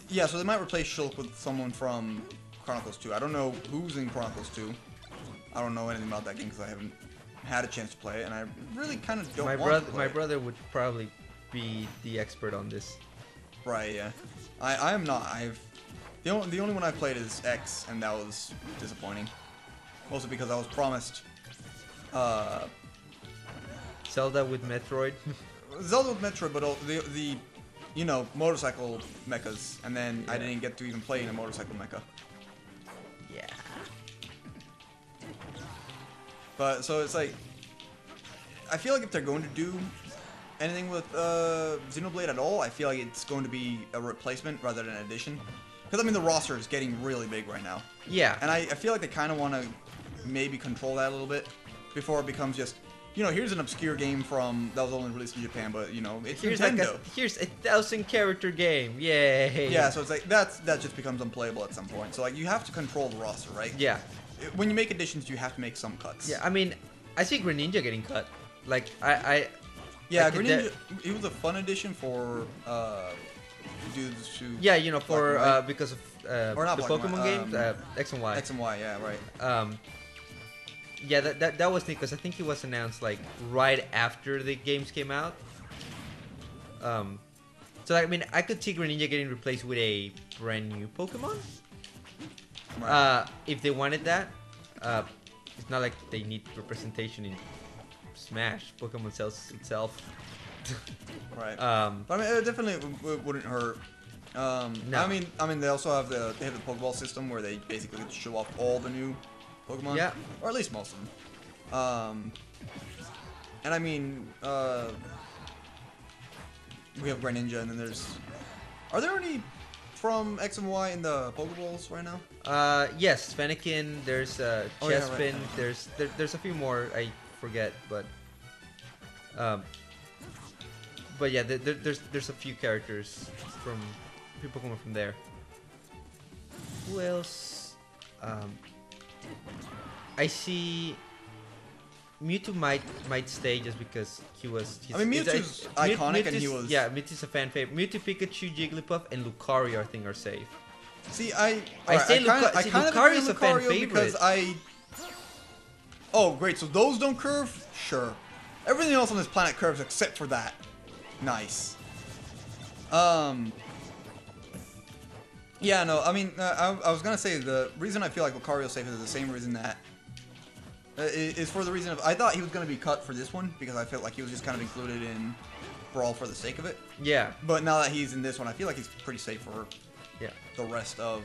Yeah, so they might replace Shulk with someone from Chronicles 2. I don't know who's in Chronicles 2. I don't know anything about that game because I haven't had a chance to play it, and I really kind of don't want to play My it. brother would probably be the expert on this. Right, yeah. I am not. The only one I played is X, and that was disappointing. Mostly because I was promised Zelda with Metroid. Zelda with Metroid, but the motorcycle mechas, and then I didn't get to even play in a motorcycle mecha. Yeah. But so it's like, I feel like if they're going to do anything with Xenoblade at all, I feel like it's going to be a replacement rather than an addition. Because I mean, the roster is getting really big right now, Yeah. and I feel like they kind of want to maybe control that a little bit before it becomes just, here's an obscure game that was only released in Japan, but it's Here's Nintendo. here's a 1,000 character game. Yay. Yeah, so it's like that just becomes unplayable at some point. So like you have to control the roster, right? Yeah. When you make additions, you have to make some cuts. Yeah. I mean, I see Greninja getting cut. Like Yeah, I could Greninja, it was a fun addition for dudes who. Yeah, Black for and White. because of Or not the Black and Pokemon White, games, X and Y. X and Y, yeah, right. Yeah, that was neat because I think it was announced like right after the games came out. So I mean, I could see Greninja getting replaced with a brand new Pokemon. Right. If they wanted that, it's not like they need representation in Smash. Pokemon sells itself. Right. Um, But I mean, it definitely wouldn't hurt. No. I mean, they also have the Pokeball system where they basically get to show off all the new Pokemon. Yeah. Or at least most of them. And I mean, we have Greninja, and then there's. Are there any from X and Y in the Pokeballs right now? Yes, Fennekin. There's Oh, yeah, Chespin. right. There's a few more I forget, but yeah, there's a few characters from people coming from there. Who else? I see. Mewtwo might stay just because he was. I mean, Mewtwo's iconic, and he was. Yeah, Mewtwo's a fan favorite. Mewtwo, Pikachu, Jigglypuff, and Lucario I think are safe. See, I say Lucario's a fan favorite because I. Oh, great! So those don't curve? Sure. Everything else on this planet curves except for that. Nice. Yeah, no, I mean, I was gonna say the reason I feel like Lucario's safe is the same reason that is for the reason of I thought he was gonna be cut for this one because I felt like he was just kind of included in Brawl for the sake of it. Yeah. But now that he's in this one, I feel like he's pretty safe for the rest of.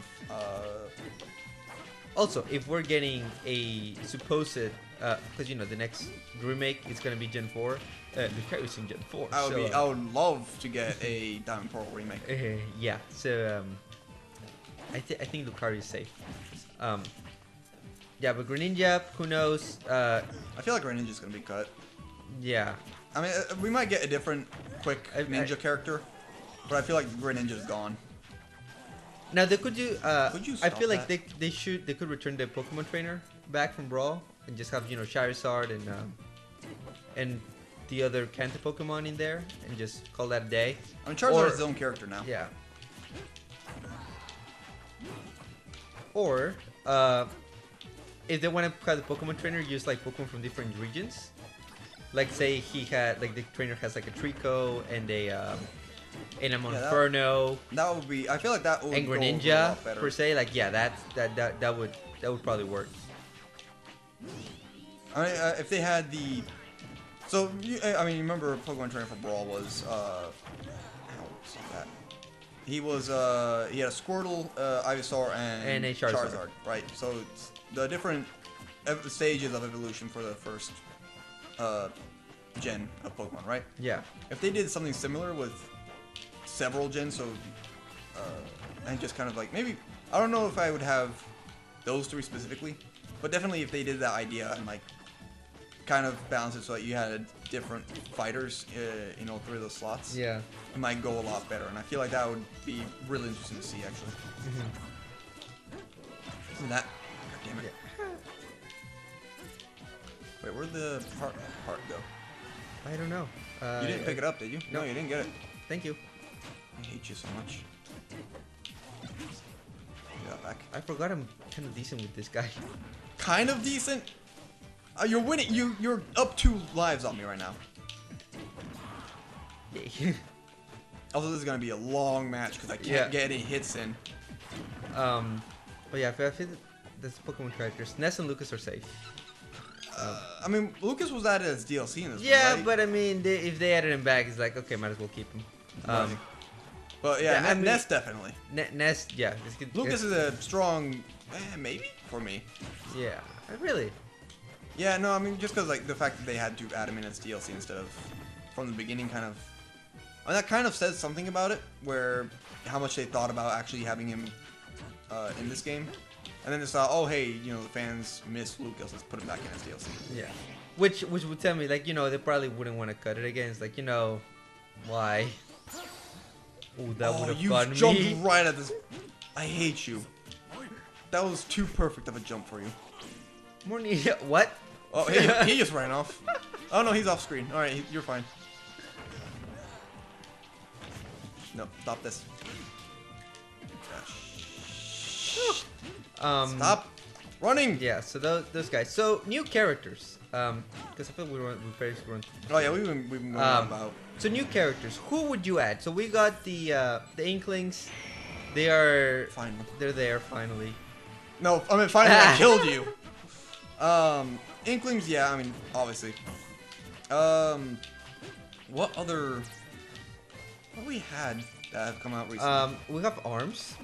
Also, if we're getting a supposed, because you know the next remake is gonna be Gen 4, Lucario's in Gen 4. I would love to get a Diamond Pearl remake. Yeah. So I think Lucario is safe. Yeah, but Greninja, who knows? I feel like Greninja's gonna be cut. Yeah. I mean, we might get a different quick ninja character, but I feel like Greninja's gone. Now they could do. Could you I feel stop like they could return the Pokemon trainer back from Brawl and just have Charizard and the other Kanto Pokemon in there and just call that a day. I mean, Charizard is his own character now. Yeah. Or if they want to have the Pokemon trainer use like Pokemon from different regions, like say he had like the trainer has like a Trico and a Monferno. That would be. I feel like that would and go Greninja a lot better. per se. Like yeah, that would probably work. I mean, if they had the. So I mean, you remember Pokemon trainer for Brawl was how was that? He was he had a Squirtle, Ivysaur, and a Charizard. Right. So it's the different stages of evolution for the first gen of Pokemon, right? Yeah. If they did something similar with several gens, so and just kind of like maybe I don't know if I would have those three specifically, but definitely if they did that idea and like kind of balance it so that you had different fighters in all three of those slots. Yeah. It might go a lot better, and I feel like that would be really interesting to see actually. That. God damn it. Yeah. Wait, where'd the heart go? I don't know. You didn't pick it up, did you? No. No, you didn't get it. Thank you. I hate you so much. Get that back. I forgot I'm kind of decent with this guy. Kind of decent. You're winning. You're up 2 lives on me right now. Yay. Also, this is gonna be a long match because I can't get any hits in. But yeah, I feel this Pokemon characters, Ness and Lucas are safe. I mean, Lucas was added as DLC in this Yeah, one, right? but I mean, if they added him back, it's like okay, might as well keep him. Right. But yeah, I mean, Ness definitely. Ness, yeah. Lucas is a strong, maybe for me. Yeah, really. Yeah, no, I mean just because like the fact that they had to add him in as DLC instead of from the beginning, kind of. I mean, that kind of says something about it, where how much they thought about actually having him in this game, and then they thought, oh hey, the fans miss Lucas, let's put him back in as DLC. Yeah, which would tell me like they probably wouldn't want to cut it again. It's like why? Oh, that would have gotten me. You jumped right at this. I hate you. That was too perfect of a jump for you. Morning. What? Oh, he just ran off. Oh no, he's off screen. All right, you're fine. No, stop this. Stop running. Yeah. So those guys. So new characters. Because I feel we very run. Oh yeah, we've been going on about. So new characters. Who would you add? So we got the Inklings. They're there finally. No, I mean finally I killed you. Inklings, yeah, I mean obviously. What other... What we had that have come out recently? We have arms.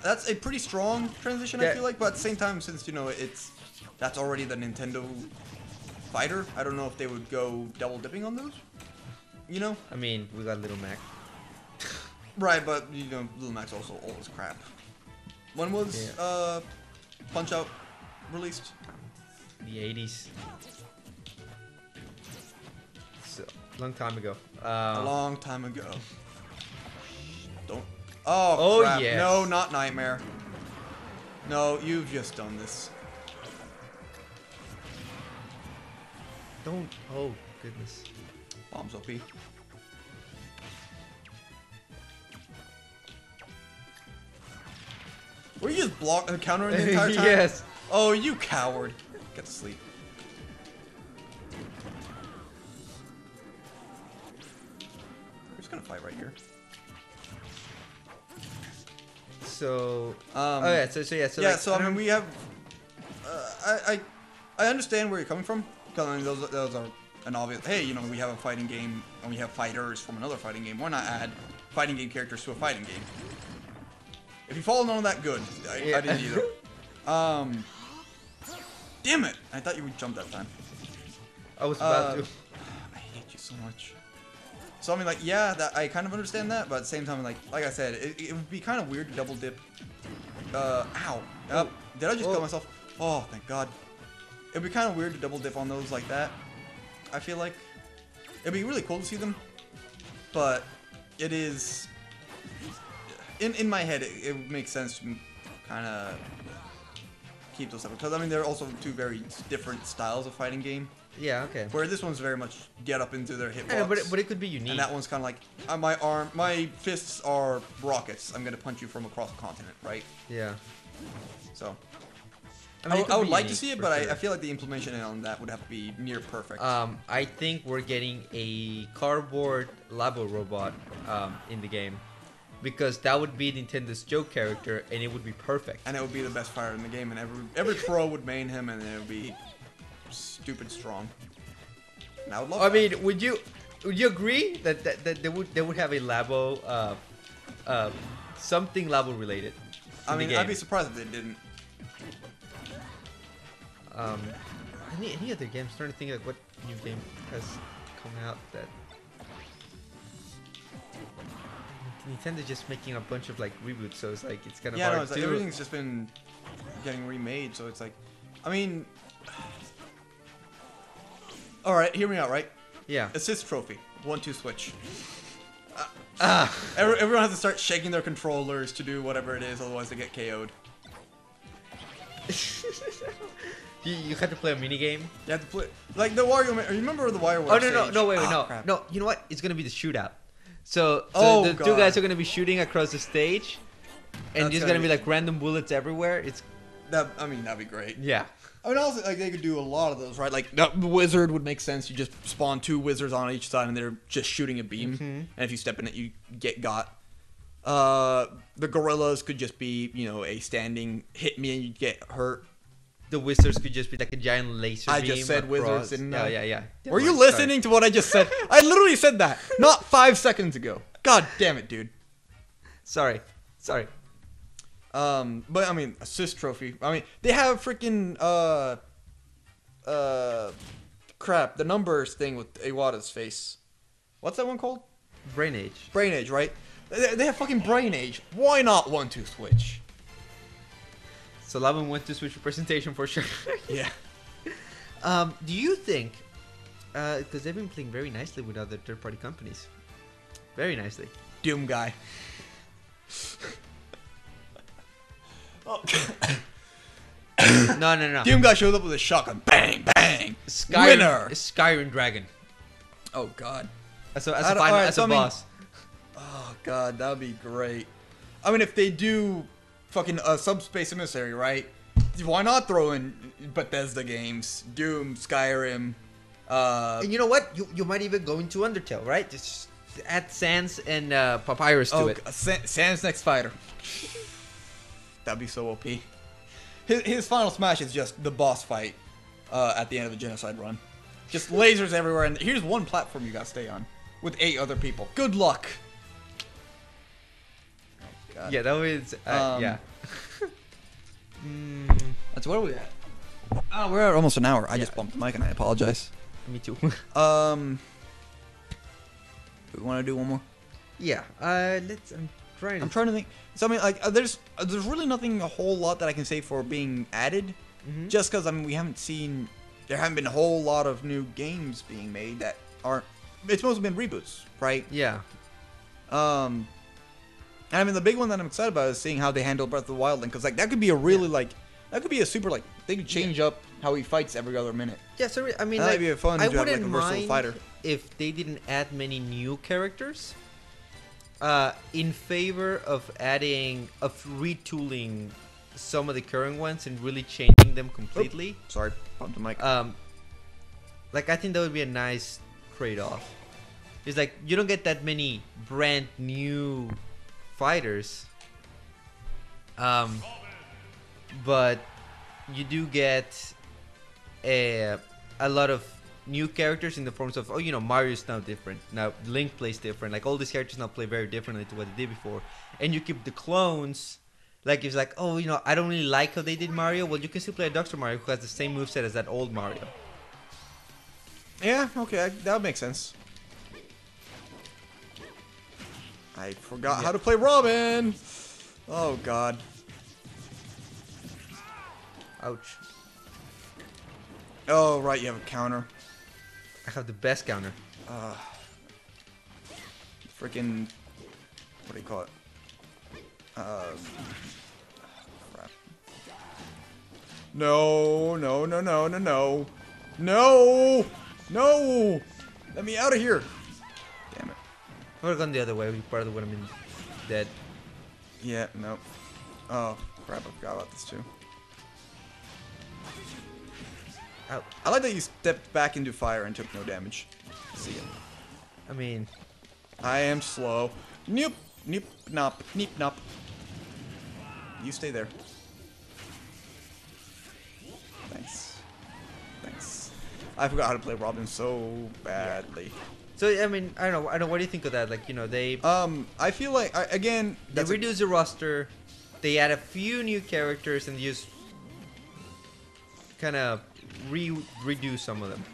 That's a pretty strong transition, Yeah. I feel like, but at the same time, since, you know, that's already the Nintendo fighter, I don't know if they would go double dipping on those, you know? I mean, we got Little Mac. Right, but, you know, Little Mac's also old as crap. When was, Punch-Out released? The 80s. So, long time ago. A long time ago. Don't... Oh, Oh, crap. yes. No, not Nightmare. No, you've just done this. Don't. Oh, goodness. Bombs OP. Were you just countering the entire time? Yes. Oh, you coward. Get to sleep. We're just gonna fight right here. So. Oh yeah. So yeah. So yeah, like, so I mean, we have. I understand where you're coming from. Because I mean, those are an obvious. Hey, you know, we have a fighting game and we have fighters from another fighting game. Why not add fighting game characters to a fighting game? If you follow none of that, good. I didn't either. Damn it! I thought you would jump that time. I was about to. I hate you so much. So I mean, like, yeah, that I kind of understand that, but at the same time, like I said, it would be kind of weird to double dip. Ow! Yep. Did I just kill myself? Oh, thank God. It'd be kind of weird to double dip on those like that. I feel like it'd be really cool to see them, but it is in my head. It makes sense to kind of keep those separate because I mean they're also two very different styles of fighting game. Yeah. Okay. Where this one's very much get up into their hitbox. But it could be unique. And that one's kind of like my fists are rockets. I'm gonna punch you from across the continent, right? Yeah. So. I, mean, I would like to unique, see it, for but sure. I feel like the implementation on that would have to be near perfect. I think we're getting a cardboard Labo robot in the game, because that would be Nintendo's joke character, and it would be perfect. And it would be the best fighter in the game, and every pro would main him, and it would be stupid strong. And I would love. I mean, would you agree that they would have a Labo, something Labo related? I in the mean, game? I'd be surprised if they didn't. Any other games? I'm trying to think of what new game has come out that Nintendo's just making a bunch of like reboots, so it's like it's kind of Yeah, hard no, it's like to. everything's just been getting remade, so it's like, I mean, all right, hear me out, right? Yeah. Assist trophy, 1-2 switch. Everyone has to start shaking their controllers to do whatever it is, otherwise they get KO'd. You had to play a mini game. You have to play like the Wario. You remember the WarioWare? Oh no, stage? wait, Oh, no, crap. no. You know what? It's gonna be the shootout. So Oh, the two God. guys are gonna be shooting across the stage, and That's there's gonna gonna be be- like random bullets everywhere. It's I mean, that'd be great. yeah. I mean, also, like, they could do a lot of those, right? Like, the wizard would make sense. You just spawn 2 wizards on each side, and they're just shooting a beam. And if you step in it, you get got. The gorillas could just be, you know, a standing hit me and you get hurt. The wizards could just be like a giant laser I beam just said across. wizards, didn't I? Yeah. Were you Sorry. listening to what I just said? I literally said that not 5 seconds ago. God damn it, dude. Sorry. But I mean, assist trophy. I mean, they have freaking crap. The numbers thing with Iwata's face. What's that one called? Brain Age. Brain Age, right? They have fucking Brain Age. Why not 1-2 switch? So Lavin went to Switch representation for sure. Yeah. Do you think? Because they've been playing very nicely with other third-party companies. Very nicely. Doom guy. Oh. No. Doom guy shows up with a shotgun. Bang, bang. Skyrim, Winner. Skyrim Dragon. Oh God. As a Alright, final, as so a I mean- boss. Oh God, that would be great. I mean, if they do fucking Subspace Emissary, right? Why not throw in Bethesda games, Doom, Skyrim? And you know what? You might even go into Undertale, right? Just add Sans and Papyrus to it. Sans next fighter. That'd be so OP. His final smash is just the boss fight at the end of a genocide run. Just lasers everywhere, and here's one platform you gotta stay on with 8 other people. Good luck. Oh, God. Yeah, that was yeah. That's where are we at? Oh, we're at almost an hour. I just bumped the mic, and I apologize. Me too. We want to do one more. Yeah. Let's. I'm trying to think. So I mean, like, there's really nothing a whole lot that I can say for being added. Just because I mean, we haven't seen. There haven't been a whole lot of new games being made that aren't. It's mostly been reboots, right? Yeah. And I mean, the big one that I'm excited about is seeing how they handle Breath of the Wild Link, because like that could be a really that could be a super like they could change up how he fights every other minute. Yeah. So I mean, that'd be a fun. I to have, wouldn't like, a versatile mind fighter. if they didn't add many new characters. In favor of retooling some of the current ones and really changing them completely. Oh, sorry, bumped the mic. Like I think that would be a nice trade-off. It's like you don't get that many brand new fighters, but you do get a lot of new characters in the forms of Mario's now different. Now Link plays different. Like all these characters now play very differently to what they did before, and you keep the clones. Like it's like I don't really like how they did Mario. Well, you can still play a Dr. Mario who has the same moveset as that old Mario. Yeah, okay, that would make sense. I forgot how to play Robin. Oh God. Ouch. Oh right, you have a counter. I have the best counter. Freaking. What do you call it? Crap. No, no, no, no, no, no. No! No! Let me out of here. Damn it. If I would have gone the other way, we probably would have been dead. Yeah, no. Oh, crap, I forgot about this too. Ow. I like that you stepped back into fire and took no damage. See ya. I mean... I am slow. Nope. Nope. Nop. Neep. Nop. You stay there. Thanks. Thanks. I forgot how to play Robin so badly. So, I mean, I don't know. What do you think of that? Like, they... I feel like, again... They reduce the roster. They add a few new characters and just... kind of redo some of them.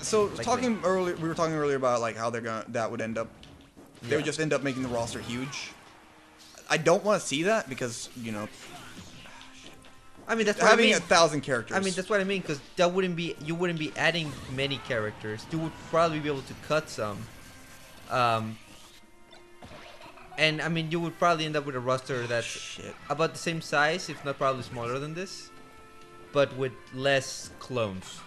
So Like talking earlier, we were talking earlier about like how that would end up. They would just end up making the roster huge. I don't want to see that because I mean that's what having I mean. 1,000 characters. I mean that's what I mean because that wouldn't be you wouldn't be adding many characters. You would probably be able to cut some. And I mean you would probably end up with a roster that's about the same size, if not probably smaller than this, but with less clones.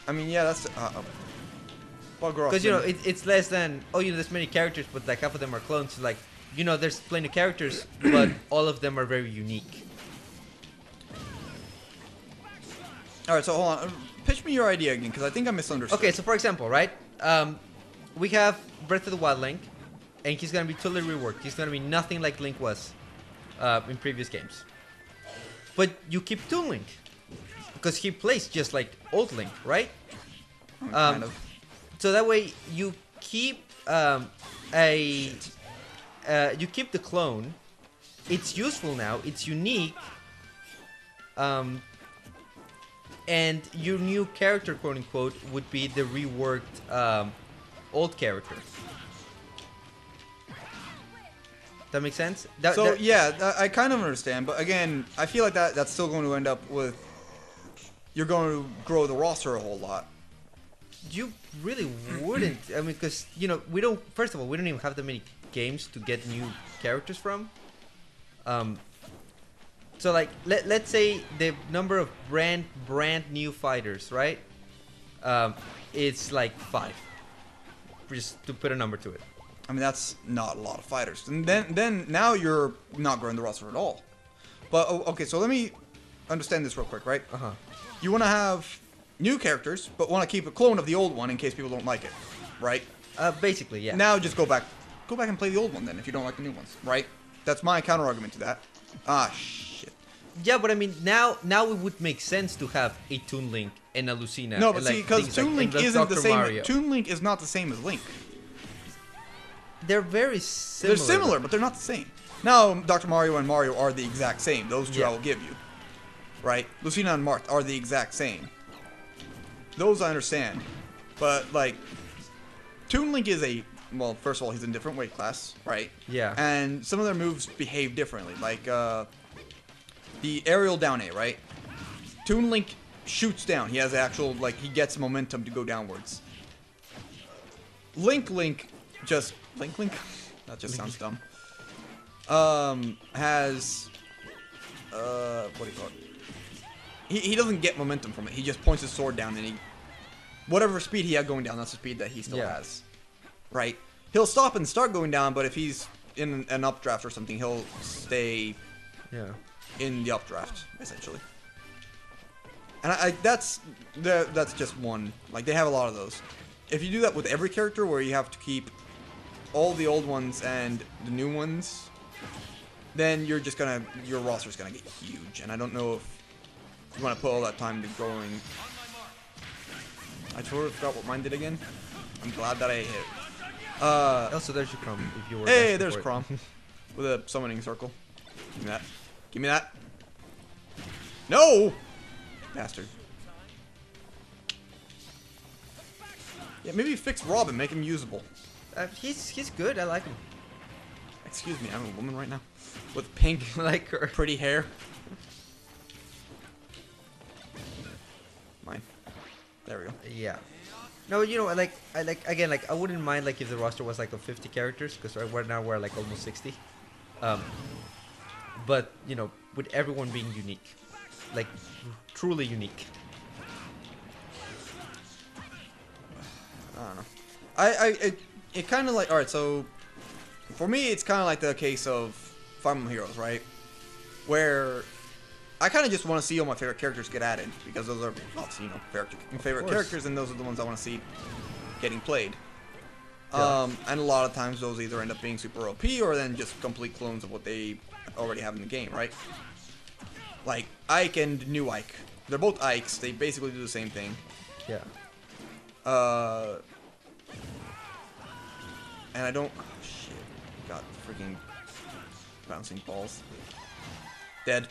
I mean, yeah, that's because it's less than there's many characters, but like half of them are clones. So, like there's plenty of characters, but all of them are very unique. All right, so hold on, pitch me your idea again, because I think I misunderstood. Okay, so for example, right, we have Breath of the Wild Link, and he's gonna be totally reworked. He's gonna be nothing like Link was in previous games. But you keep Toon Link because he plays just like old Link, right? Kind of. So that way you keep you keep the clone. It's useful now. It's unique. And your new character, quote unquote, would be the reworked old character. That makes sense? Yeah, I kind of understand, but again, I feel like that's still going to end up with you're going to grow the roster a whole lot. You really wouldn't. I mean, because we don't. First of all, we don't even have that many games to get new characters from. So like, let's say the number of brand new fighters, right? It's like 5. Just to put a number to it. I mean, that's not a lot of fighters. And then now you're not growing the roster at all. But okay, so let me understand this real quick, right? You want to have new characters, but want to keep a clone of the old one in case people don't like it, right? Basically, yeah. Now just go back and play the old one then if you don't like the new ones, right? That's my counter argument to that. Ah, shit. Yeah, but I mean, now it would make sense to have a Toon Link and a Lucina. No, but and, see, because things Toon Link and isn't the Dr. same. Mario. Toon Link is not the same as Link. They're very similar. They're similar, but they're not the same. Now, Dr. Mario and Mario are the exact same. Those two I will give you. Right? Lucina and Marth are the exact same. Those I understand. But, like, Toon Link is a... Well, first of all, he's in a different weight class, right? Yeah. And some of their moves behave differently. Like, the aerial down A, right? Toon Link shoots down. He has actual, like, he gets momentum to go downwards. Link just... Link? That just sounds dumb. Has... what do you call it? He doesn't get momentum from it. He just points his sword down and he... Whatever speed he had going down, that's the speed that he still has. Right? He'll stop and start going down, but if he's in an updraft or something, he'll stay in the updraft, essentially. And that's just one. Like, they have a lot of those. If you do that with every character, where you have to keep all the old ones and the new ones, then you're just gonna, your roster's gonna get huge. And I don't know if you want to put all that time to going. I totally forgot what mine did again. I'm glad that I hit it. Also, there's your Crom. If you were Hey, there's Crom with a summoning circle. Give me that. Give me that. No, bastard. Yeah, maybe fix Robin, make him usable. He's good. I like him. Excuse me, I'm a woman right now with pink, like her pretty hair. Mine. There we go. Yeah. No, you know, I wouldn't mind like if the roster was like of 50 characters, because right now we're like almost 60. But you know, with everyone being unique, like truly unique. I don't know. It kind of like, alright, so for me it's kind of like the case of Fire Emblem Heroes, right? Where I kind of just want to see all my favorite characters get added, because those are, obviously, you know, favorite characters, and those are the ones I want to see getting played. Yeah. And a lot of times those either end up being super OP, or then just complete clones of what they already have in the game, right? Like Ike and New Ike. They're both Ikes. They basically do the same thing. Yeah. And I don't... Oh, shit. Got freaking bouncing balls. Dead.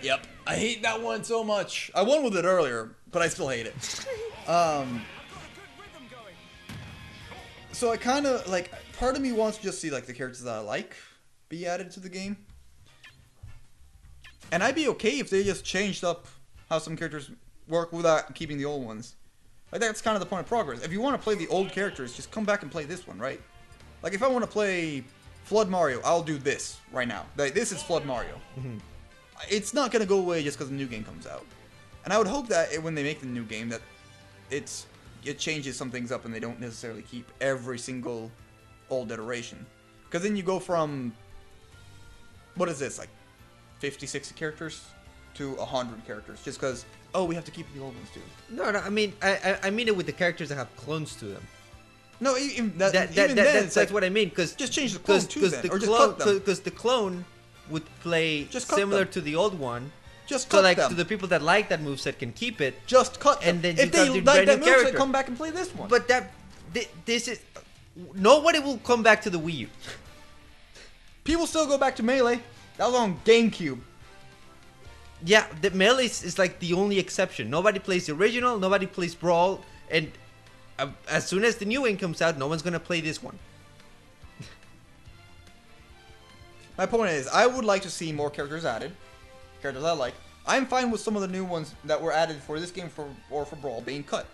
Yep. I hate that one so much. I won with it earlier, but I still hate it. So I kind of, like, part of me wants to just see, like, the characters that I like be added to the game. And I'd be okay if they just changed up how some characters work without keeping the old ones. Like, that's kind of the point of progress. If you want to play the old characters, just come back and play this one, right? Like, if I want to play Flood Mario, I'll do this right now. Like, this is Flood Mario. Mm-hmm. It's not going to go away just because the new game comes out. And I would hope that when they make the new game, that it changes some things up and they don't necessarily keep every single old iteration. Because then you go from, what is this, like 50, 60 characters to 100 characters. Just because, oh, we have to keep the old ones too. No, I mean, I mean it with the characters that have clones to them. No, even That's like, what I mean. Because just change the clone to them, or just clone, cut them. Because the clone would play Just cut similar them. to the old one. Just So cut like them. to the people that like that moveset can keep it. Just cut them. And then if you they got the like brand that new move, they character. come back and play this one. But this is nobody will come back to the Wii U. People still go back to Melee. That was on GameCube. Yeah, the Melee is like the only exception. Nobody plays the original. Nobody plays Brawl, and as soon as the new one comes out, no one's gonna play this one. My point is, I would like to see more characters added. Characters I like. I'm fine with some of the new ones that were added for this game or for Brawl being cut.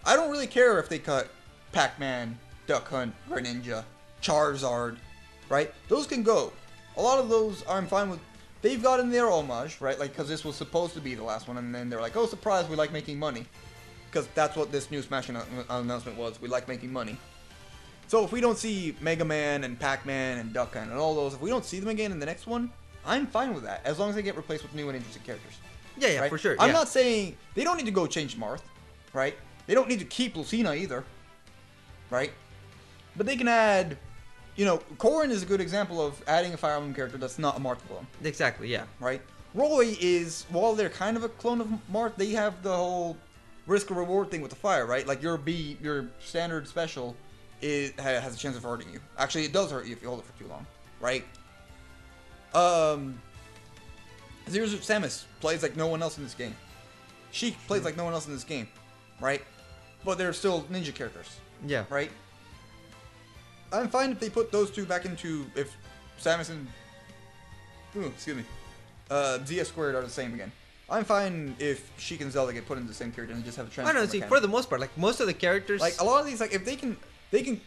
I don't really care if they cut Pac-Man, Duck Hunt, Greninja, Charizard, right? Those can go. A lot of those I'm fine with. They've gotten their homage, right? Like, because this was supposed to be the last one, and then they're like, oh, surprise, we like making money. Because that's what this new Smash announcement was. We like making money. So if we don't see Mega Man and Pac-Man and Duck Hunt and all those, if we don't see them again in the next one, I'm fine with that, as long as they get replaced with new and interesting characters. Yeah, right? for sure. I'm not saying they don't need to go change Marth, right? They don't need to keep Lucina either, right? But they can add, you know, Corrin is a good example of adding a Fire Emblem character that's not a Marth clone, Exactly. Yeah. right? Roy is, while they're kind of a clone of Marth, they have the whole risk or reward thing with the fire, right? Like your standard special has a chance of hurting you. Actually, it does hurt you if you hold it for too long, right? Zero's Samus plays like no one else in this game. Sheik plays like no one else in this game, right? But they're still ninja characters. Yeah. Right? I'm fine if they put those two back into, if Samus and, Zia Squared are the same again. I'm fine if Sheik and Zelda get put into the same character and just have a transfer. I don't know, see, for the most part, like most of the characters, like a lot of these, like if they can,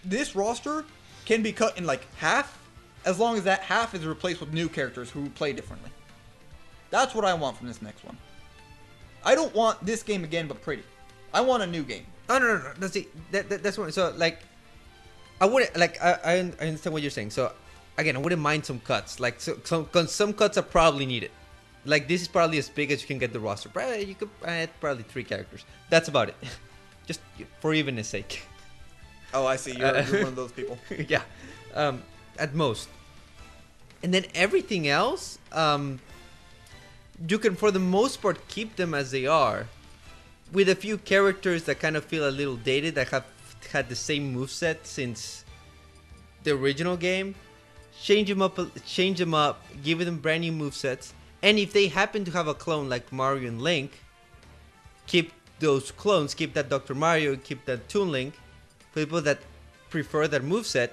this roster can be cut in like half, as long as that half is replaced with new characters who play differently. That's what I want from this next one. I don't want this game again, but pretty. I want a new game. Oh no. That's one. So like, I wouldn't like. I understand what you're saying. So again, I wouldn't mind some cuts. Like some cuts are probably needed. Like this is probably as big as you can get the roster. Probably you could add probably 3 characters. That's about it. Just for evenness sake. Oh, I see. You're one of those people. Yeah. At most. And then everything else, you can for the most part keep them as they are, with a few characters that kind of feel a little dated, that have had the same moveset since the original game. Change them up, give them brand new movesets, and if they happen to have a clone like Mario and Link, keep those clones, keep that Dr. Mario, keep that Toon Link, for people that prefer that moveset.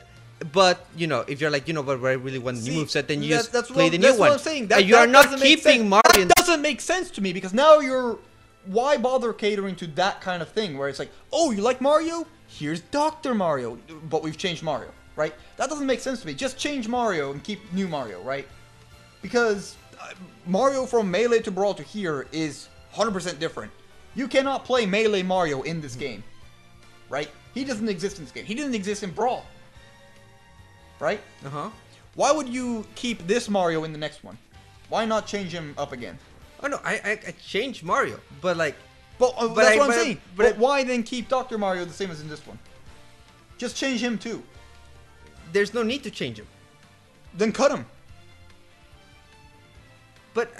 But you know, if you're like, you know, but I really want the new moveset, then you just play the new one. That's what I'm saying. You are not keeping Mario. That doesn't make sense to me, because now why bother catering to that kind of thing where it's like, oh, you like Mario? Here's Dr. Mario, but we've changed Mario, right? That doesn't make sense to me. Just change Mario and keep new Mario, right? Because Mario from Melee to Brawl to here is 100% different. You cannot play Melee Mario in this game, right? He doesn't exist in this game. He didn't exist in Brawl, right? Why would you keep this Mario in the next one? Why not change him up again? Oh no, I changed Mario, but like, but that's what I'm saying. But why then keep Dr. Mario the same as in this one? Just change him too. There's no need to change him. Then cut him. But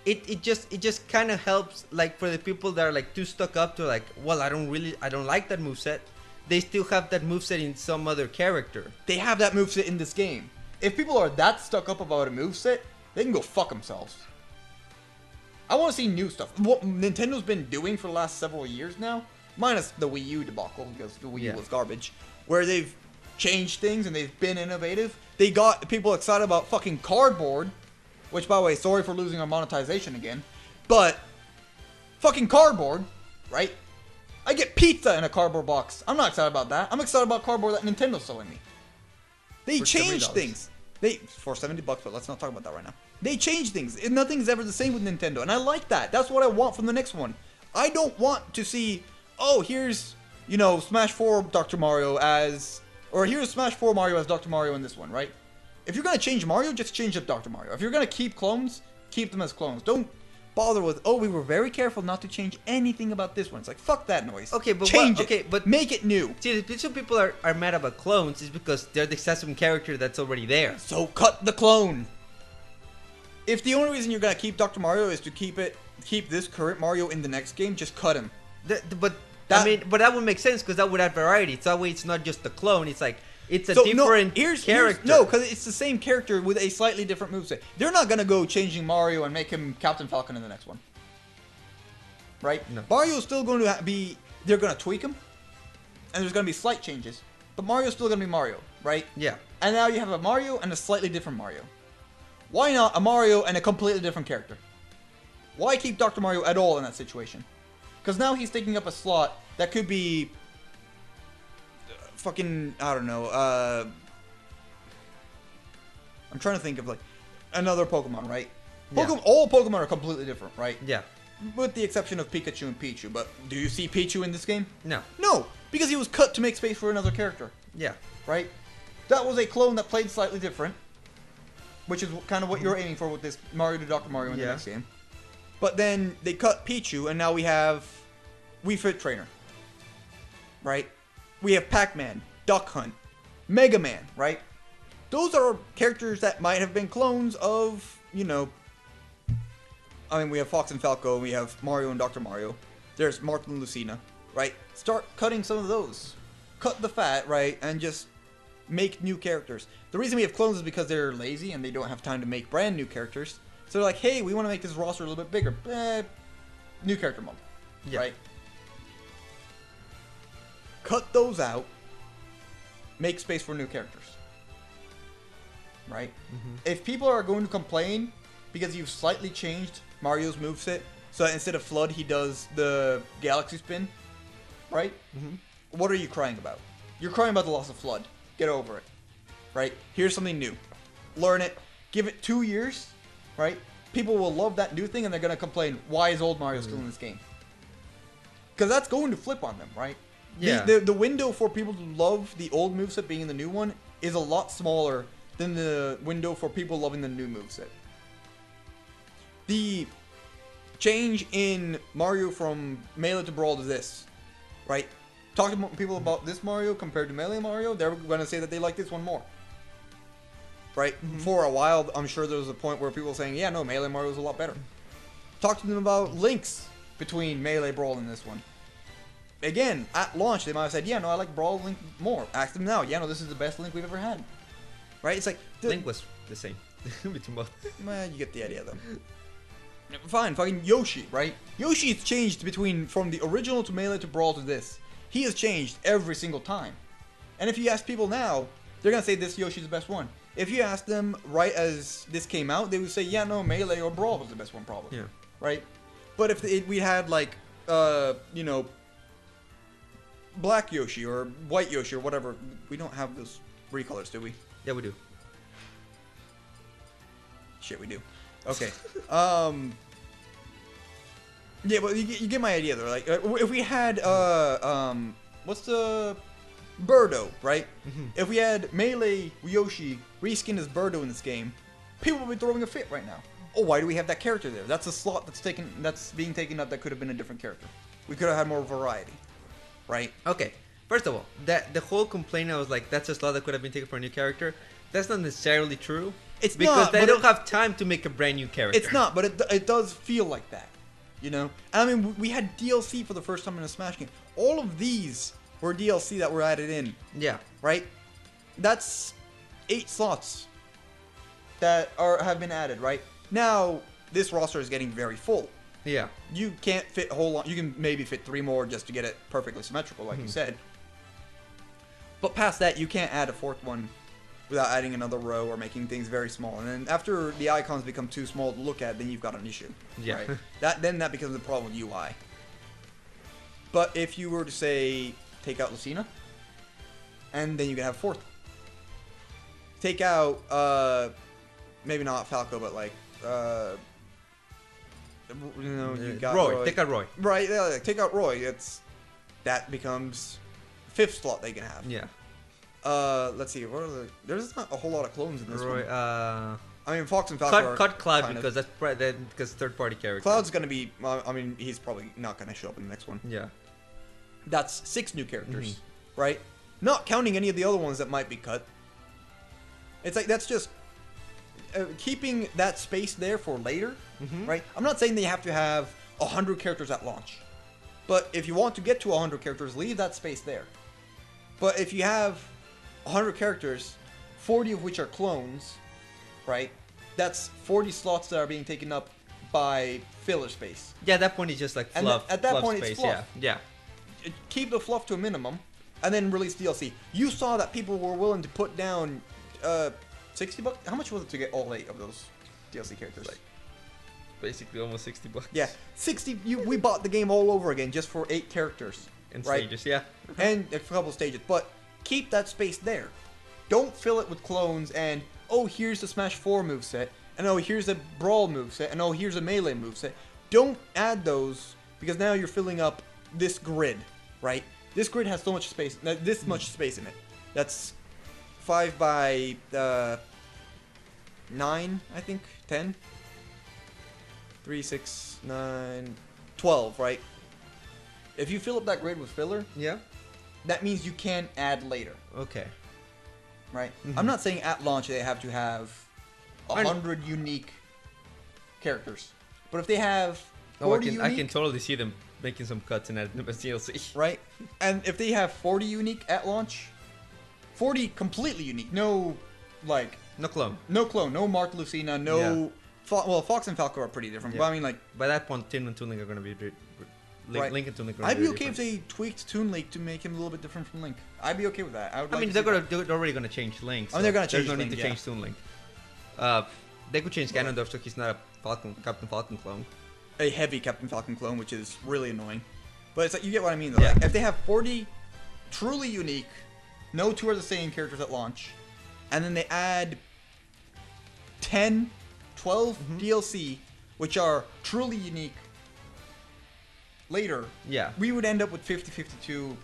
it just kind of helps, like for the people that are like too stuck up to like, well, I don't like that moveset. They still have that moveset in some other character. They have that moveset in this game. If people are that stuck up about a moveset, they can go fuck themselves. I want to see new stuff. What Nintendo's been doing for the last several years now, minus the Wii U debacle, because the Wii U was garbage, where they've changed things and they've been innovative. They got people excited about fucking cardboard, which, by the way, sorry for losing our monetization again, but fucking cardboard, right? I get pizza in a cardboard box. I'm not excited about that. I'm excited about cardboard that Nintendo's selling me. They changed things. For $70, but let's not talk about that right now. They change things. Nothing's ever the same with Nintendo, and I like that. That's what I want from the next one. I don't want to see, oh, here's, you know, Smash 4 Dr. Mario as, or here's Smash 4 Mario as Dr. Mario in this one, right? If you're gonna change Mario, just change up Dr. Mario. If you're gonna keep clones, keep them as clones. Don't bother with, oh, we were very careful not to change anything about this one. It's like, fuck that noise. Okay, but change it. Okay, but make it new. See, the reason people are mad about clones is because they're the accessible character that's already there. So cut the clone. If the only reason you're gonna keep Dr. Mario is to keep this current Mario in the next game, just cut him. But that would make sense, because that would add variety. So that way, it's not just a clone. It's like it's a different character. No, because it's the same character with a slightly different moveset. They're not gonna go changing Mario and make him Captain Falcon in the next one, right? No. Mario's still going to be. They're gonna tweak him, and there's gonna be slight changes. But Mario's still gonna be Mario, right? Yeah. And now you have a Mario and a slightly different Mario. Why not a Mario and a completely different character? Why keep Dr. Mario at all in that situation? Because now he's taking up a slot that could be fucking, I don't know, I'm trying to think of like another Pokemon, right? All Pokemon are completely different, right? Yeah. With the exception of Pikachu and Pichu. But do you see Pichu in this game? No. No, because he was cut to make space for another character. Yeah. Right? That was a clone that played slightly different, which is kind of what you're aiming for with this Mario to Dr. Mario in the next game. But then they cut Pichu, and now we have Wii Fit Trainer. Right? We have Pac-Man, Duck Hunt, Mega Man, right? Those are characters that might have been clones of, you know, I mean, we have Fox and Falco, we have Mario and Dr. Mario. There's Martin and Lucina, right? Start cutting some of those. Cut the fat, right? And just make new characters. The reason we have clones is because they're lazy and they don't have time to make brand new characters. So they're like, hey, we want to make this roster a little bit bigger. New character mode, right? Cut those out. Make space for new characters. Right? If people are going to complain because you've slightly changed Mario's moveset, so that instead of Flood, he does the Galaxy Spin, right? What are you crying about? You're crying about the loss of Flood. Get over it. Right? Here's something new. Learn it. Give it 2 years, right? People will love that new thing and they're going to complain, why is old Mario still in this game? Because that's going to flip on them, right? Yeah. The window for people to love the old moveset being in the new one is a lot smaller than the window for people loving the new moveset. The change in Mario from Melee to Brawl to this, right? Talk to people about this Mario compared to Melee Mario, they're going to say that they like this one more. Right? For a while, I'm sure there was a point where people were saying, yeah, no, Melee Mario is a lot better. Talk to them about links between Melee, Brawl, and this one. Again, at launch, they might have said, yeah, no, I like Brawl Link more. Ask them now, yeah, no, this is the best Link we've ever had. Right? It's like... Link was the same between both. Man, you get the idea, though. Fine, fucking Yoshi, right? Yoshi's changed from the original to Melee to Brawl to this. He has changed every single time. And if you ask people now, they're going to say this Yoshi's the best one. If you ask them right as this came out, they would say, yeah, no, Melee or Brawl was the best one, probably. Yeah. Right? But if we had, like, you know, Black Yoshi or White Yoshi or whatever, we don't have those recolors, do we? Yeah, we do. Shit, we do. Okay. Yeah, but you get my idea, though. Like, if we had, what's the... Birdo, right? If we had Melee Yoshi reskinned as Birdo in this game, people would be throwing a fit right now. Oh, why do we have that character there? That's a slot that's being taken up that could have been a different character. We could have had more variety, right? Okay. First of all, the whole complaint, I was like, that's a slot that could have been taken for a new character. That's not necessarily true. It's because not, they don't have time to make a brand new character. It's not, but it does feel like that, you know? And I mean, we had DLC for the first time in a Smash game. All of these were DLC that were added in. Yeah. Right? That's 8 slots that have been added, right? Now, this roster is getting very full. Yeah. You can't fit a whole lot. You can maybe fit 3 more just to get it perfectly symmetrical, like you said. But past that, you can't add a 4th one without adding another row or making things very small. And then after the icons become too small to look at, then you've got an issue. Yeah. Right? Then that becomes a problem with UI. But if you were to say, take out Lucina, and then you can have 4th. Take out, maybe not Falco, but like, you know, you got Roy. Take out Roy. Right, yeah, like, take out Roy. That becomes 5th slot they can have. Yeah. Let's see. There's not a whole lot of clones in this Roy. one. I mean, Fox and Falco. Cut Cloud because because third-party character. Cloud's gonna be. I mean, he's probably not gonna show up in the next one. Yeah. That's 6 new characters, right? Not counting any of the other ones that might be cut. It's like that's just keeping that space there for later, right? I'm not saying that you have to have 100 characters at launch, but if you want to get to 100 characters, leave that space there. But if you have 100 characters, 40 of which are clones, right? That's 40 slots that are being taken up by filler space. Yeah, at that point it's just like fluff. And at that point space. it's fluff. Yeah. Keep the fluff to a minimum, and then release DLC. You saw that people were willing to put down $60. How much was it to get all 8 of those DLC characters? Like, basically almost $60. Yeah, 60. We bought the game all over again just for 8 characters. And right? stages, yeah. And a couple stages, but keep that space there. Don't fill it with clones and, oh, here's the Smash 4 moveset, and oh, here's a Brawl moveset, and oh, here's a Melee moveset. Don't add those, because now you're filling up this grid, right? This grid has so much space, this much space in it. That's 5 by 9, I think, 10, 3, 6, 9, 12, right? If you fill up that grid with filler, Yeah. that means you can add later, Okay. right? I'm not saying at launch they have to have 100 unique characters. But if they have 40 Oh, I unique, can totally see them making some cuts and adding them as DLC. right? And if they have 40 unique at launch, 40 completely unique, no like No clone. no clone, no Mark Lucina, no. Well, Fox and Falco are pretty different, Yeah. but I mean like. By that point, Tim and Toon Link are going to be Right. Link and Toon Link are I'd gonna be okay if different. they tweaked Toon Link to make him a little bit different from Link. I'd be okay with that. I would. I like mean, to they're see gonna that. they're already gonna change Link. I mean, they're gonna there's change no Link, need to yeah. change Toon Link. They could change Ganondorf so he's not a Captain Falcon clone. A heavy Captain Falcon clone, which is really annoying. But it's like you get what I mean though. Yeah. Like, if they have 40 truly unique, no two are the same characters at launch, and then they add 10, 12 DLC, which are truly unique later, Yeah. we would end up with 50-52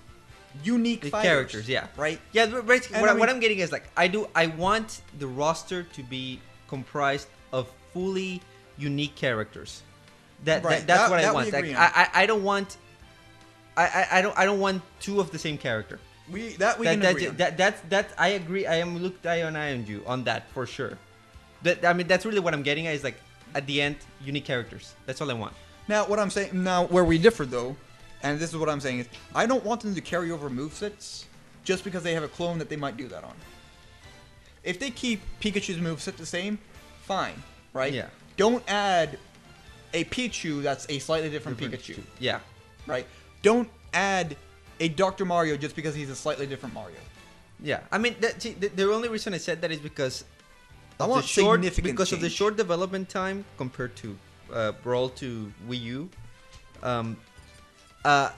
unique The fighters, characters, yeah. right? Yeah, but basically, And what, I mean- what I'm getting is like I want the roster to be comprised of fully unique characters. Right, That's what I that we want. Like, agree on. I don't want I don't want two of the same character. We can agree on. That's I agree. I am looked eye on you on that for sure. I mean that's really what I'm getting at is like at the end unique characters. That's all I want. Now, what I'm saying now, where we differ though, and this is what I'm saying is, I don't want them to carry over movesets just because they have a clone that they might do that on. If they keep Pikachu's moveset the same, fine, right? Yeah. Don't add a Pichu that's a slightly different Pikachu, Yeah. right? Don't add a Dr. Mario just because he's a slightly different Mario. Yeah. I mean the only reason I said that is because I of want the short significant because of the change. short development time compared to Brawl to Wii U. I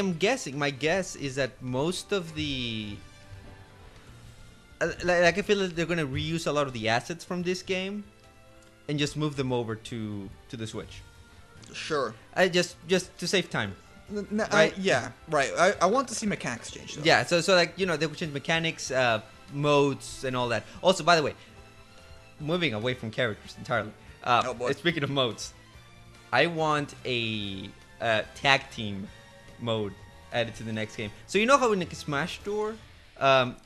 am guessing. My guess is that most of the like I feel like they're gonna reuse a lot of the assets from this game and just move them over to the Switch. Sure. Just to save time. Right? Yeah, right. I want to see mechanics change though. Yeah. So like they would change mechanics, modes, and all that. Also, by the way, moving away from characters entirely. Oh, boy. Speaking of modes, I want a tag team mode added to the next game. So you know how in like Smash Door, you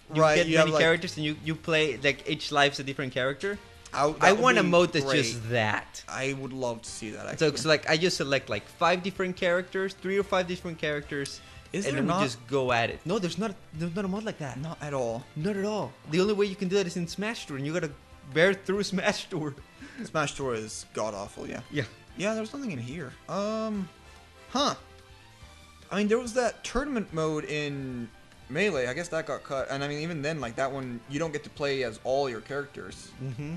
Right, get you have, many like- characters and you play like each life's a different character. that I would want a be mode that's great. just that. I would love to see that So, actually. so like I just select like 5 different characters, 3 or 5 different characters, Is and there then not? we just go at it. No, there's not a mod like that. Not at all. Not at all. The only way you can do that is in Smash Tour, and you gotta bear through Smash Tour. Smash Tour is god awful, yeah. Yeah. Yeah, there's nothing in here. Huh. I mean, there was that tournament mode in Melee. I guess that got cut. And I mean, even then, like that one, you don't get to play as all your characters. Mm-hmm.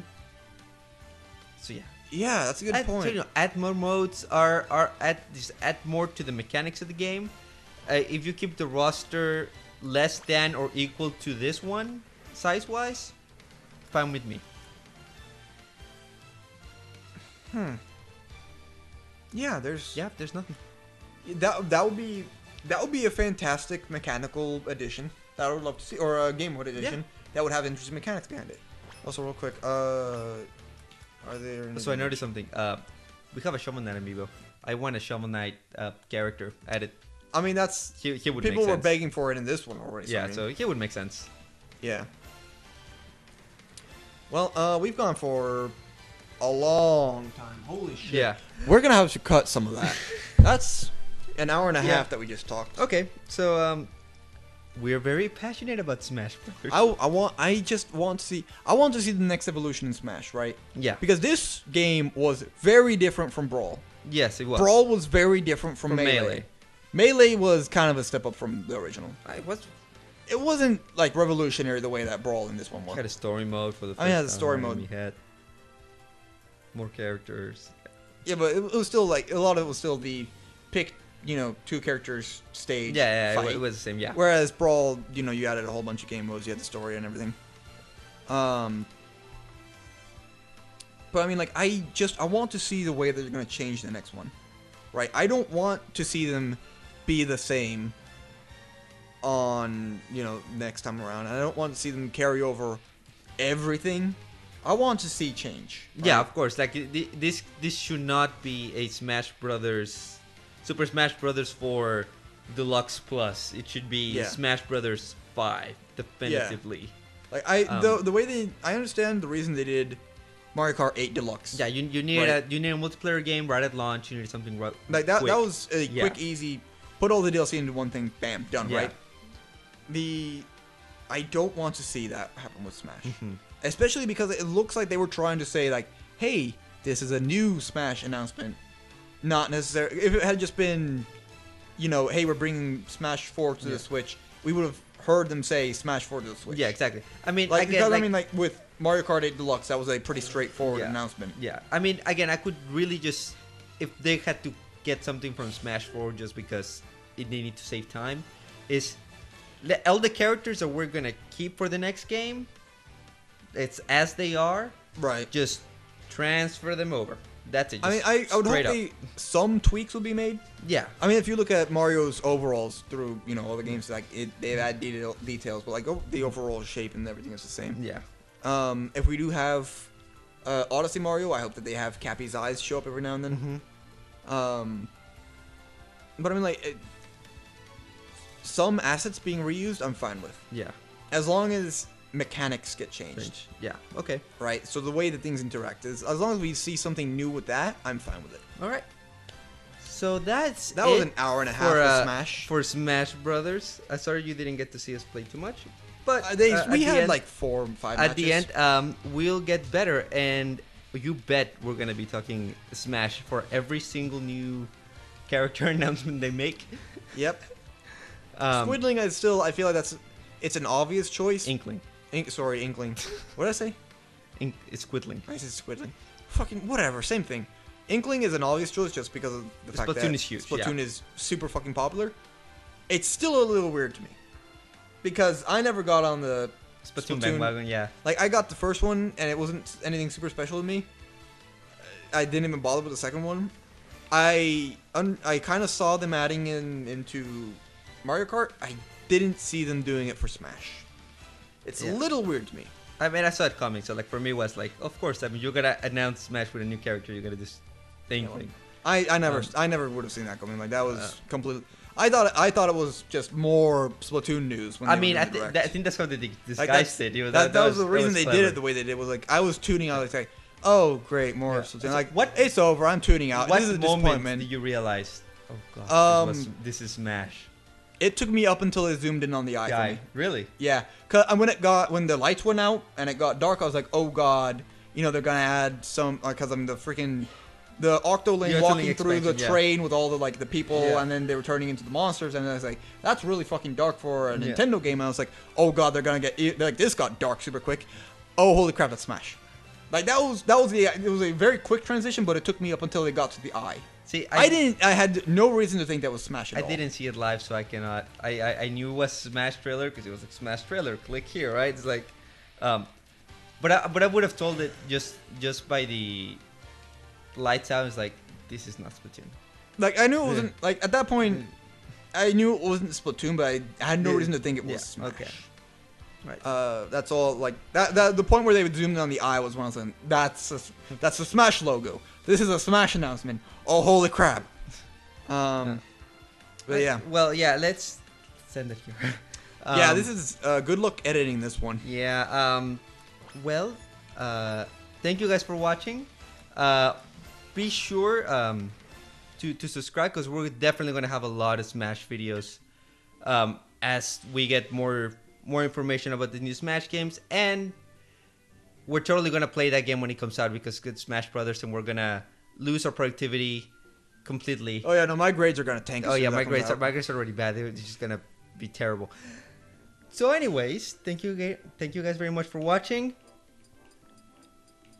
So yeah. Yeah, that's a good point. So, add more modes add more to the mechanics of the game. If you keep the roster less than or equal to this one, size-wise, fine with me. Yeah, there's There's nothing. that would be a fantastic mechanical addition that I would love to see, or a game mode edition that would have interesting mechanics behind it. Also, real quick, are there? So I noticed something. We have a Shovel Knight amiibo. I want a Shovel Knight character added. I mean, that's He would people make were sense. begging for it in this one already. Yeah, I mean, so he would make sense. yeah. Well, we've gone for a long time. Holy shit. Yeah. We're gonna have to cut some of that. That's an hour and a Yeah. half that we just talked. Okay, so we're very passionate about Smash Brothers. I want to see the next evolution in Smash, right? Yeah. Because this game was very different from Brawl. Yes, it was. Brawl was very different from Melee. Melee was kind of a step up from the original. It wasn't like revolutionary the way that Brawl in this one was. Had a story mode for the first Oh, yeah, the story time. mode. We had more characters. Yeah, but it was still like a lot of it was still the pick, 2 characters stage. Yeah, fight. it was the same. Yeah. Whereas Brawl, you added a whole bunch of game modes, you had the story and everything. But I mean, like, I want to see the way that they're going to change the next one, right? I don't want to see them be the same on, next time around. I don't want to see them carry over everything. I want to see change. Right? Yeah, of course. Like this should not be a Smash Brothers, Super Smash Brothers 4 Deluxe Plus. It should be Smash Brothers 5 definitively. Like the way I understand the reason they did Mario Kart 8 Deluxe. Yeah, you need Right. a multiplayer game right at launch. You need something Like that quick. was a quick, easy. Put all the DLC into one thing. Bam, done. Yeah. Right. I don't want to see that happen with Smash, Mm-hmm. especially because it looks like they were trying to say like, "Hey, this is a new Smash announcement." Not necessarily. If it had just been, you know, "Hey, we're bringing Smash 4 to the Switch," we would have heard them say Smash 4 to the Switch. Yeah, exactly. I mean, Like, again, because, like, I mean, like with Mario Kart 8 Deluxe, that was a pretty straightforward Yeah. announcement. Yeah, I mean, again, I could really just, if they had to get something from Smash 4 just because they need to save time, is all the characters that we're gonna keep for the next game, it's as they are, Right. just transfer them over. That's it. I mean, just I would hope straight up. some tweaks will be made. Yeah. I mean, if you look at Mario's overalls through, you know, all the games, like they've had details, but like the overall shape and everything is the same. Yeah. If we do have Odyssey Mario, I hope that they have Cappy's eyes show up every now and then. Mm-hmm. But I mean, like, some assets being reused, I'm fine with, Yeah. as long as mechanics get changed. Yeah. Okay. Right. So the way that things interact is, as long as we see something new with that, I'm fine with it. All right. So that was an hour and a half of Smash. For Smash Brothers. Sorry you didn't get to see us play too much, but We had like 4 or 5 matches. at the end, we'll get better, and you bet we're gonna be talking Smash for every single new character announcement they make. Yep. Squidling. Squidling is still, I feel like it's an obvious choice. Inkling. Inkling. What did I say? It's Squidling. I said Squidling. Fucking whatever, same thing. Inkling is an obvious choice just because of the fact that Splatoon is huge, Splatoon is super fucking popular. It's still a little weird to me because I never got on the Splatoon bandwagon, yeah. Like, I got the first one and it wasn't anything super special to me. I didn't even bother with the second one. I kind of saw them adding into Mario Kart. I didn't see them doing it for Smash. It's a little weird to me. I mean, I saw it coming, so like for me, it was like, of course. I mean, you're gonna announce Smash with a new character. You're gonna do this thing. I never would have seen that coming. Like, that was completely. I thought it was just more Splatoon news. When I they mean, were I doing think Direct. that's how they disguised Like, it. You know, that was the reason they clever. did it the way they did. Was like, I was tuning out. Like, oh great, more Splatoon. So Like, what- It's over. I'm tuning out. What This is a moment disappointment. did you realize? Oh god, this is Smash. It took me up until it zoomed in on the eye for me. Really? Yeah, cause when the lights went out and it got dark, I was like, oh god, you know they're gonna add some because I'm the Octolane The walking Octolane through the expansion, yeah. train with all the people, Yeah. and then they were turning into the monsters, and I was like, that's really fucking dark for a Yeah. Nintendo game. And I was like, oh god, they're like this got dark super quick. Oh holy crap, that's Smash. Like it was a very quick transition, but it took me up until they got to the eye. See, I had no reason to think that was Smash at all. I didn't see it live, so I cannot. I knew it was Smash trailer because it was like Smash trailer. Click here, right? It's like, but I would have told it just by the lights out. It's like, this is not Splatoon. Like I knew it wasn't like at that point. I knew it wasn't Splatoon, but I had no reason to think it was Smash. Okay. Right. That's all. Like that. The point where they would zoom in on the eye was when I was like, that's the Smash logo. This is a Smash announcement. Oh holy crap. But yeah. Well, yeah. Let's send it here. Yeah. This is good luck editing this one. Yeah. Well. Thank you guys for watching. Be sure to subscribe because we're definitely gonna have a lot of Smash videos as we get more information about the new Smash games, and we're totally gonna play that game when it comes out because it's Smash Brothers, and we're gonna lose our productivity completely. Oh yeah, no, my grades are gonna tank. Oh yeah, my grades are already bad. They're just gonna be terrible. So, anyways, thank you guys very much for watching,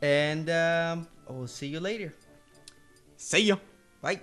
and we'll see you later. See ya. Bye.